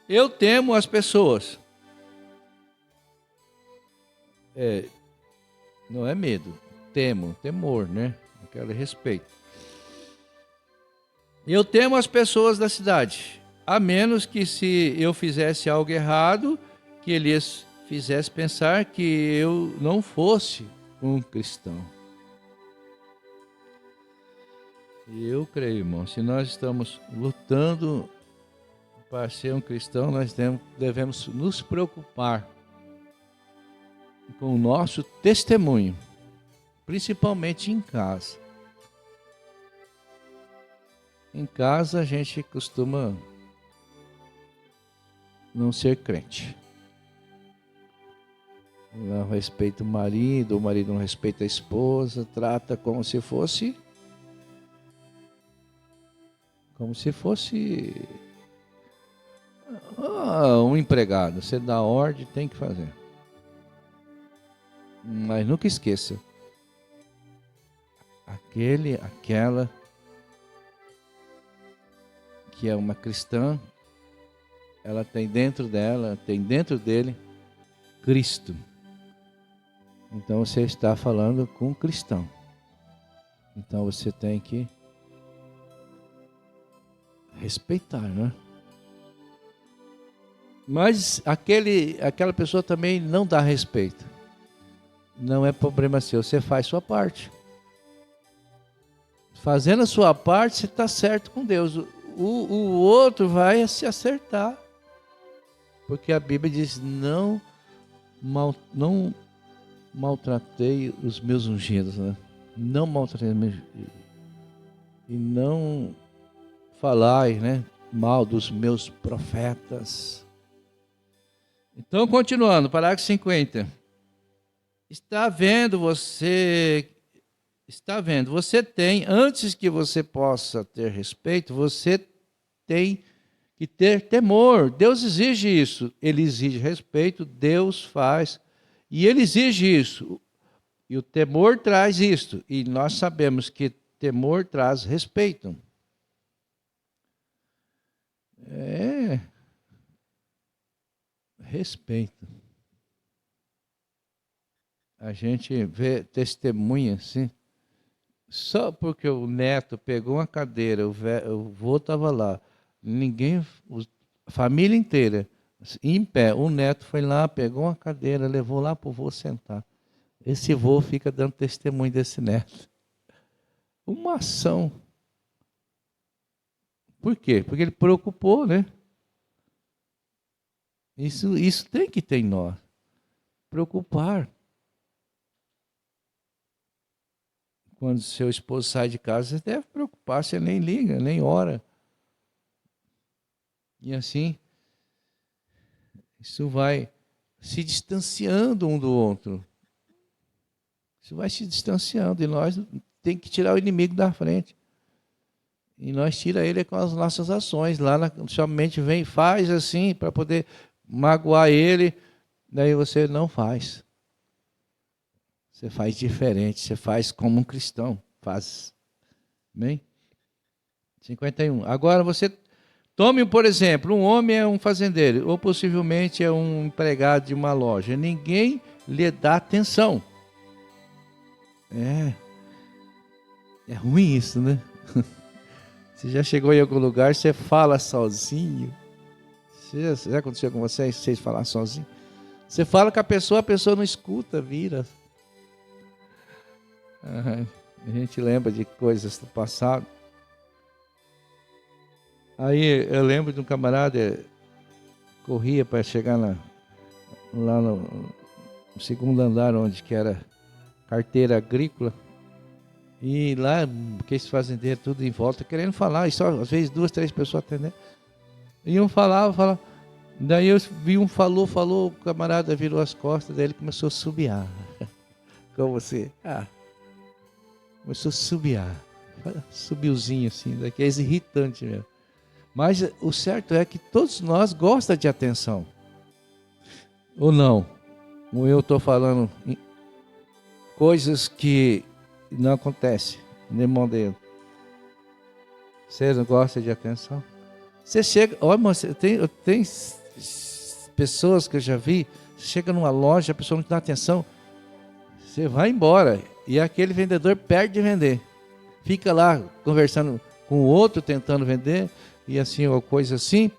Eu temo as pessoas. Não é medo, temor, né? Aquele respeito. Eu temo as pessoas da cidade, a menos que se eu fizesse algo errado, que eles fizessem pensar que eu não fosse um cristão. E eu creio, irmão, se nós estamos lutando para ser um cristão, nós devemos nos preocupar com o nosso testemunho, principalmente em casa. Em casa a gente costuma não ser crente. Não respeita o marido não respeita a esposa, trata como se fosse um empregado. Você dá ordem, tem que fazer. Mas nunca esqueça. Aquela que é uma cristã, ela tem dentro dele Cristo. Então você está falando com um cristão. Então você tem que respeitar, né? Mas aquela pessoa também não dá respeito. Não é problema seu, você faz sua parte. Fazendo a sua parte, você está certo com Deus. O outro vai se acertar. Porque a Bíblia diz, não maltratei os meus ungidos, né? Não maltratei os meus... E não falai, né, mal dos meus profetas. Então, continuando, parágrafo 50. Está vendo, você tem, antes que você possa ter respeito, você tem que ter temor. Deus exige isso. Ele exige respeito, Deus faz, e ele exige isso. E o temor traz isto. E nós sabemos que temor traz respeito. Respeito. A gente vê testemunha assim. Só porque o neto pegou uma cadeira, o vô estava lá, a família inteira, em pé, o neto foi lá, pegou uma cadeira, levou lá para o vô sentar. Esse vô fica dando testemunho desse neto. Uma ação. Por quê? Porque ele preocupou, né? Isso tem que ter em nós. Preocupar. Quando seu esposo sai de casa, você deve preocupar, você nem liga, nem ora. E assim, isso vai se distanciando um do outro. Isso vai se distanciando e nós temos que tirar o inimigo da frente. E nós tiramos ele com as nossas ações. Lá sua mente vem, faz assim, para poder magoar ele, daí você não faz. Você faz diferente, você faz como um cristão faz. Bem? 51. Agora você tome, por exemplo, um homem é um fazendeiro, ou possivelmente é um empregado de uma loja. Ninguém lhe dá atenção. É ruim isso, né? Você já chegou em algum lugar, você fala sozinho. Já aconteceu com vocês falar sozinho? Você fala com a pessoa não escuta, vira. A gente lembra de coisas do passado. Aí eu lembro de um camarada corria para chegar lá no segundo andar, onde que era carteira agrícola. E lá, aqueles fazendeiros tudo em volta, querendo falar, e só às vezes 2, 3 pessoas atendendo. E um falava. Daí eu vi um falou, o camarada virou as costas, daí ele começou a subiar. Com você. Começou a subiar. Subiuzinho assim, daqui é irritante mesmo. Mas o certo é que todos nós gostamos de atenção. Ou não? Ou eu estou falando coisas que não acontecem nem modelo. Você não gosta de atenção? Você chega, olha, tem pessoas que eu já vi, você chega numa loja, a pessoa não te dá atenção, você vai embora e aquele vendedor perde de vender. Fica lá conversando com o outro, tentando vender, e assim, ou coisa assim,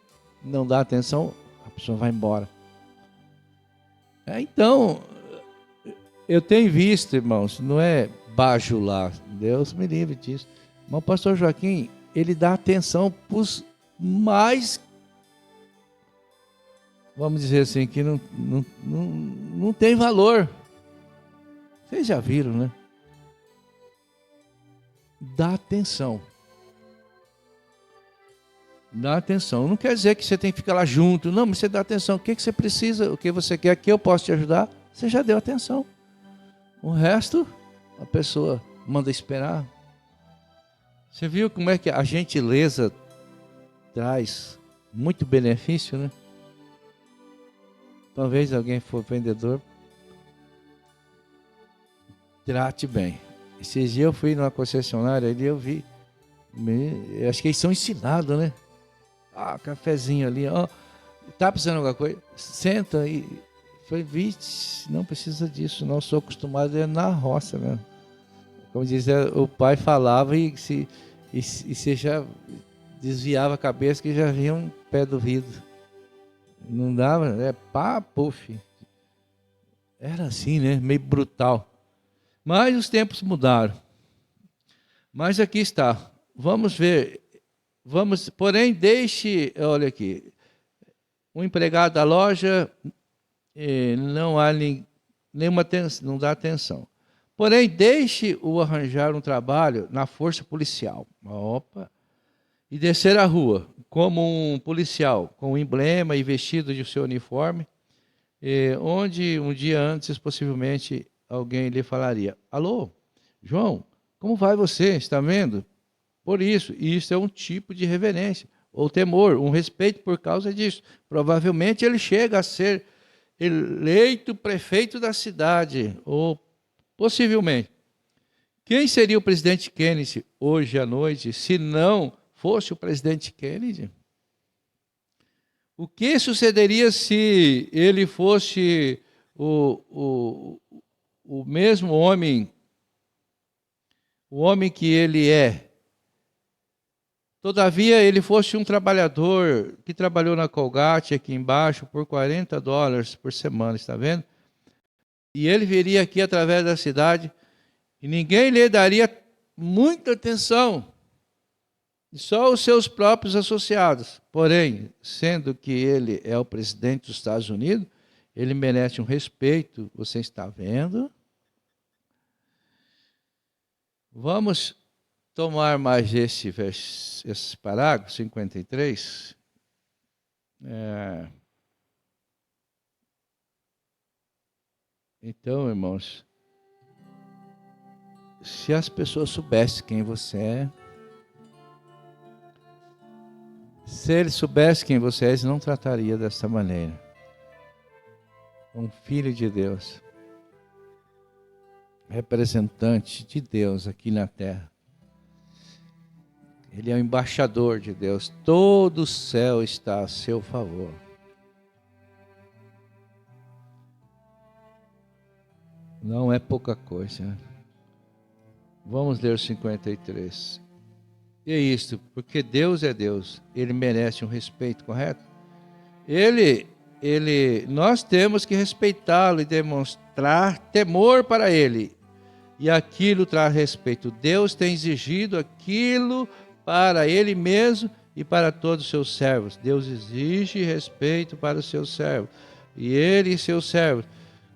não dá atenção, a pessoa vai embora. Então, eu tenho visto, irmãos, não é bajular, Deus me livre disso. Mas o pastor Joaquim, ele dá atenção para os mais, vamos dizer assim, que não tem valor. Vocês já viram, né? Dá atenção. Dá atenção. Não quer dizer que você tem que ficar lá junto. Não, mas você dá atenção. O que você precisa, o que você quer que eu possa te ajudar, você já deu atenção. O resto, a pessoa manda esperar. Você viu como é que a gentileza traz muito benefício, né? Talvez alguém for vendedor, trate bem. Esses dias eu fui numa concessionária ali, eu vi. Acho que eles são ensinados, né? Cafezinho ali, ó. Tá precisando de alguma coisa? Senta e... Falei, vixe, não precisa disso, não. Sou acostumado na roça mesmo. Como dizia, o pai falava e você já desviava a cabeça que já vinha um pé do vidro. Não dava, puf. Era assim, né? Meio brutal. Mas os tempos mudaram. Mas aqui está. Vamos ver. Porém, deixe, olha aqui. Um empregado da loja não há nenhuma atenção, não dá atenção. Porém, deixe-o arranjar um trabalho na força policial. Opa! E descer a rua como um policial, com um emblema e vestido de seu uniforme, onde um dia antes, possivelmente, alguém lhe falaria: alô, João, como vai você? Está vendo? Por isso é um tipo de reverência, ou temor, um respeito por causa disso. Provavelmente ele chega a ser eleito prefeito da cidade, ou possivelmente. Quem seria o presidente Kennedy hoje à noite, se não fosse o presidente Kennedy? O que sucederia se ele fosse o mesmo homem, o homem que ele é? Todavia, ele fosse um trabalhador que trabalhou na Colgate aqui embaixo por $40 por semana, está vendo? E ele viria aqui através da cidade e ninguém lhe daria muita atenção, só os seus próprios associados. Porém, sendo que ele é o presidente dos Estados Unidos, ele merece um respeito. Você está vendo? Vamos tomar mais esse parágrafo 53. Então, irmãos, se as pessoas soubessem quem você é, se eles soubessem quem você é, eles não tratariam dessa maneira. Um filho de Deus, representante de Deus aqui na terra. Ele é o embaixador de Deus. Todo o céu está a seu favor. Não é pouca coisa, né? Vamos ler o 53. E é isto, porque Deus é Deus. Ele merece um respeito, correto? Nós temos que respeitá-lo e demonstrar temor para ele. E aquilo traz respeito. Deus tem exigido aquilo para ele mesmo e para todos os seus servos. Deus exige respeito para os seus servos. E ele e seus servos.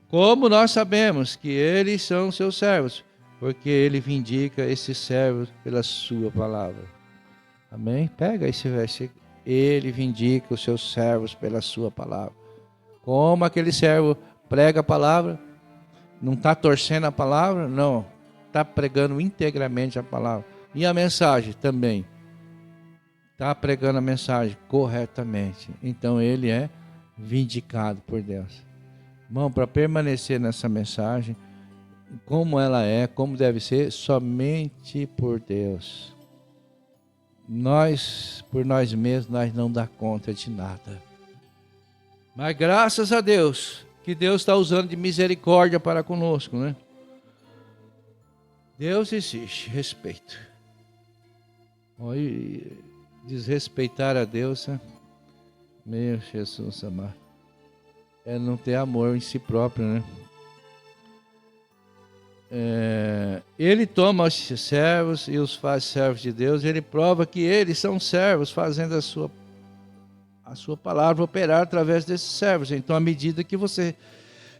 Como nós sabemos que eles são seus servos? Porque ele vindica esses servos pela sua palavra. Amém? Pega esse versículo. Ele vindica os seus servos pela sua palavra. Como aquele servo prega a palavra, não está torcendo a palavra, não. Está pregando integralmente a palavra. E a mensagem também. Está pregando a mensagem corretamente. Então ele é vindicado por Deus. Irmão, para permanecer nessa mensagem, como ela é, como deve ser, somente por Deus. Nós, por nós mesmos, nós não dá conta de nada. Mas graças a Deus, que Deus está usando de misericórdia para conosco, né? Deus exige respeito. Desrespeitar a Deus, né? Meu Jesus amado, é não ter amor em si próprio, né? Ele toma os servos e os faz servos de Deus. Ele prova que eles são servos, fazendo a sua palavra operar através desses servos. Então, à medida que você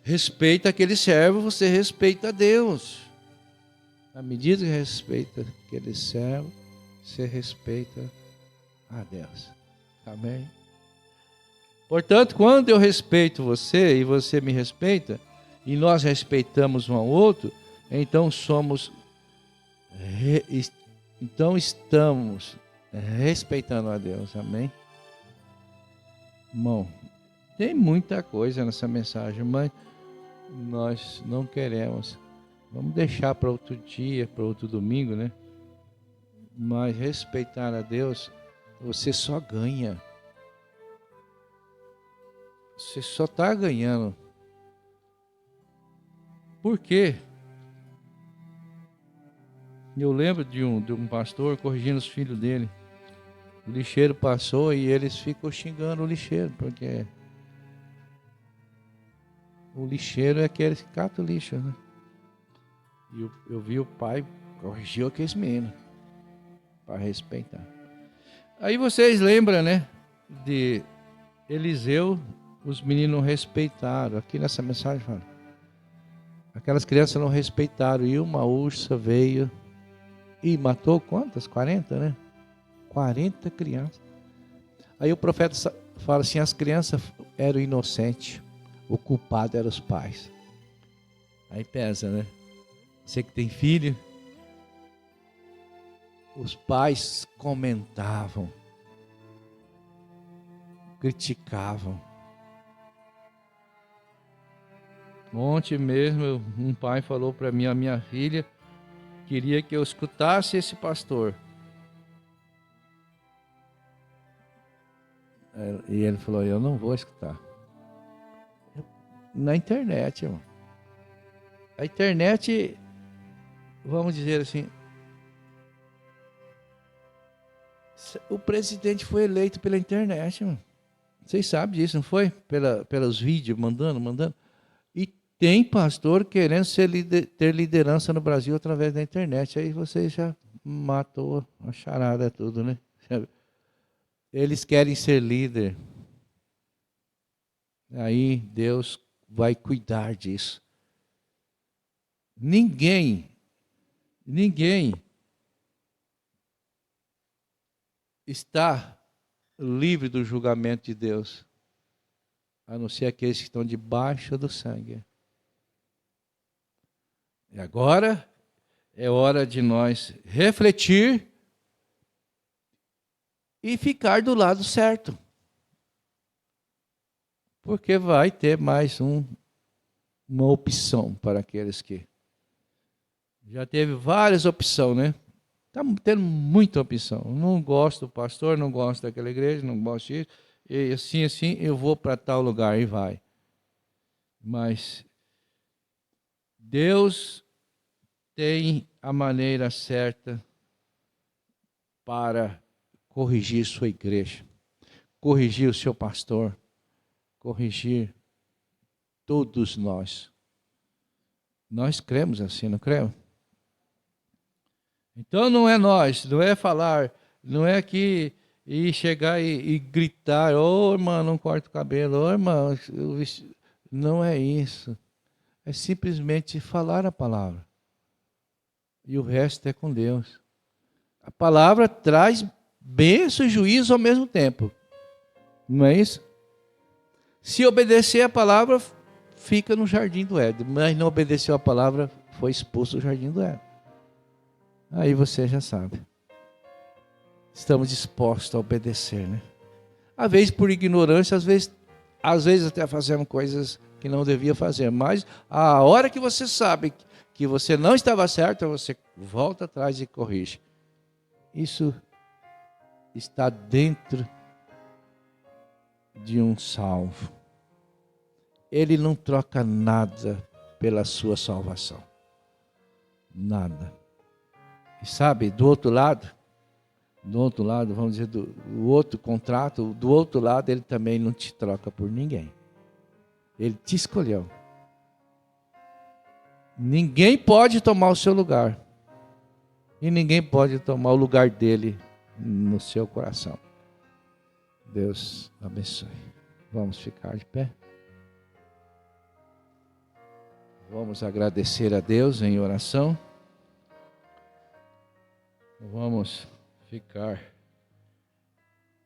respeita aquele servo, você respeita a Deus. À medida que respeita aquele servo, você respeita a Deus. Amém? Portanto, quando eu respeito você e você me respeita, e nós respeitamos um ao outro, então estamos respeitando a Deus. Amém? Irmão, tem muita coisa nessa mensagem, mas nós não queremos Vamos deixar para outro dia, para outro domingo, né? Mas respeitar a Deus, você só ganha. Você só está ganhando. Por quê? Eu lembro de um pastor corrigindo os filhos dele. O lixeiro passou e eles ficam xingando o lixeiro, porque o lixeiro é aquele que cata o lixo, né? E eu vi o pai corrigiu aqueles meninos para respeitar. Aí vocês lembram, né? De Eliseu, os meninos não respeitaram. Aqui nessa mensagem fala. Aquelas crianças não respeitaram. E uma ursa veio e matou quantas? 40, né? 40 crianças. Aí o profeta fala assim, as crianças eram inocentes. O culpado eram os pais. Aí pesa, né? Você que tem filho. Os pais comentavam. Criticavam. Ontem mesmo um pai falou para mim, a minha filha queria que eu escutasse esse pastor. E ele falou, eu não vou escutar. Na internet, irmão. A internet, vamos dizer assim, o presidente foi eleito pela internet, irmão. Vocês sabem disso, não foi? Pelos vídeos, mandando. E tem pastor querendo ter liderança no Brasil através da internet. Aí você já matou a charada tudo, né? Eles querem ser líder. Aí Deus vai cuidar disso. Ninguém está livre do julgamento de Deus, a não ser aqueles que estão debaixo do sangue. E agora é hora de nós refletir e ficar do lado certo. Porque vai ter mais uma opção para aqueles que... Já teve várias opções, né? Está tendo muita opção. Não gosto do pastor, não gosto daquela igreja, não gosto disso. E assim, eu vou para tal lugar e vai. Mas Deus tem a maneira certa para corrigir sua igreja, corrigir o seu pastor, corrigir todos nós. Nós cremos assim, não cremos? Então não é nós, não é falar, não é que ir chegar e gritar, ô irmão, não corta o cabelo, ô irmão, não é isso. É simplesmente falar a palavra. E o resto é com Deus. A palavra traz bênção e juízo ao mesmo tempo. Não é isso? Se obedecer a palavra, fica no jardim do Éden. Mas não obedeceu a palavra, foi expulso do jardim do Éden. Aí você já sabe. Estamos dispostos a obedecer, né? Às vezes por ignorância, às vezes até fazemos coisas que não devia fazer. Mas a hora que você sabe que você não estava certo, você volta atrás e corrige. Isso está dentro de um salvo. Ele não troca nada pela sua salvação. Nada. E sabe, do outro lado, vamos dizer, do outro contrato, do outro lado, ele também não te troca por ninguém. Ele te escolheu. Ninguém pode tomar o seu lugar. E ninguém pode tomar o lugar dele no seu coração. Deus abençoe. Vamos ficar de pé. Vamos agradecer a Deus em oração. Vamos ficar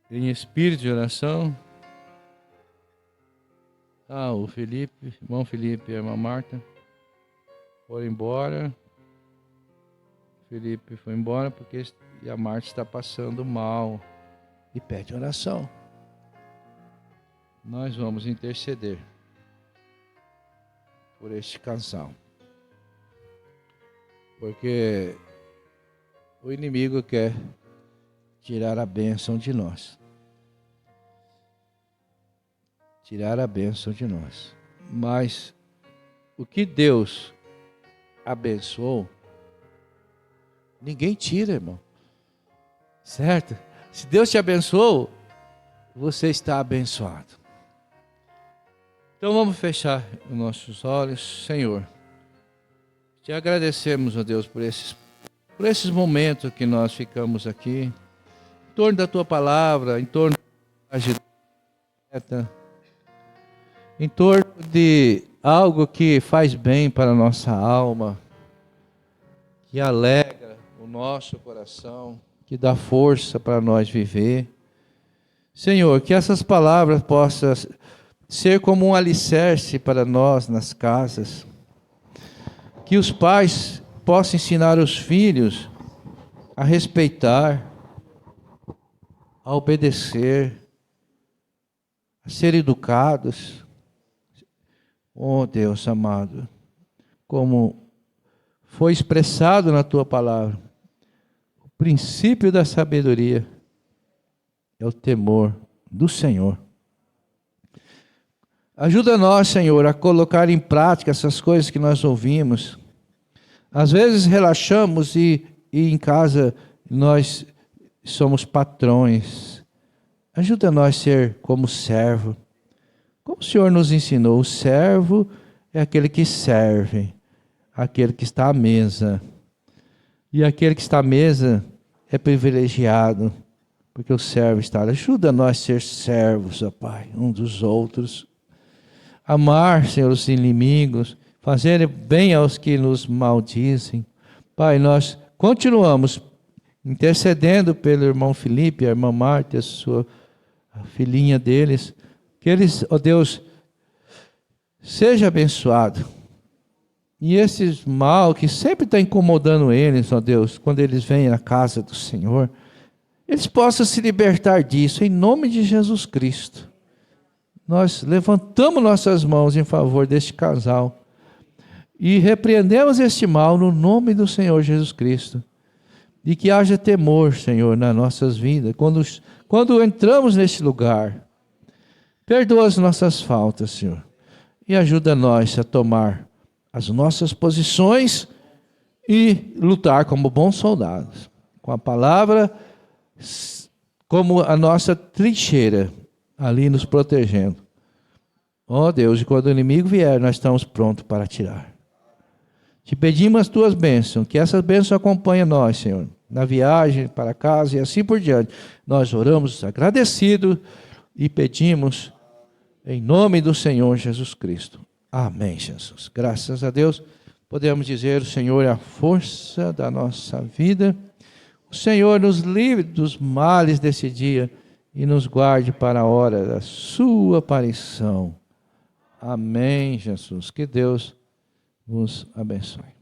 em espírito de oração. O Felipe, irmão Felipe e a irmã Marta foram embora. O Felipe foi embora porque a Marta está passando mal e pede oração. Nós vamos interceder por este casal. porque o inimigo quer tirar a bênção de nós. Tirar a bênção de nós. Mas o que Deus abençoou, ninguém tira, irmão. Certo? Se Deus te abençoou, você está abençoado. Então vamos fechar os nossos olhos. Senhor, te agradecemos, ó Deus, por esses momentos que nós ficamos aqui, em torno da tua palavra, em torno da agenda, em torno de algo que faz bem para a nossa alma, que alegra o nosso coração, que dá força para nós viver. Senhor, que essas palavras possam ser como um alicerce para nós nas casas, que os pais possam ensinar os filhos a respeitar, a obedecer, a ser educados. Oh Deus amado, como foi expressado na tua palavra, o princípio da sabedoria é o temor do Senhor. Ajuda nós, Senhor, a colocar em prática essas coisas que nós ouvimos. Às vezes relaxamos e em casa nós somos patrões. Ajuda nós a ser como servo. Como o Senhor nos ensinou, o servo é aquele que serve, aquele que está à mesa. E aquele que está à mesa é privilegiado, porque o servo está. Ajuda nós a ser servos, ó Pai, um dos outros. Amar, Senhor, os inimigos, fazer bem aos que nos maldizem. Pai, nós continuamos intercedendo pelo irmão Felipe, a irmã Marta, a filhinha deles, que eles, ó Deus, seja abençoado. E esse mal que sempre está incomodando eles, ó Deus, quando eles vêm à casa do Senhor, eles possam se libertar disso, em nome de Jesus Cristo. Nós levantamos nossas mãos em favor deste casal e repreendemos este mal no nome do Senhor Jesus Cristo. E que haja temor, Senhor, nas nossas vidas. Quando entramos neste lugar, perdoa as nossas faltas, Senhor, e ajuda nós a tomar as nossas posições e lutar como bons soldados, com a palavra como a nossa trincheira, ali nos protegendo. Ó Deus, e quando o inimigo vier, nós estamos prontos para tirar. Te pedimos as tuas bênçãos, que essas bênçãos acompanhem nós, Senhor, na viagem para casa e assim por diante. Nós oramos agradecidos e pedimos em nome do Senhor Jesus Cristo. Amém, Jesus. Graças a Deus, podemos dizer, o Senhor é a força da nossa vida. O Senhor nos livre dos males desse dia e nos guarde para a hora da sua aparição. Amém, Jesus. Que Deus vos abençoe.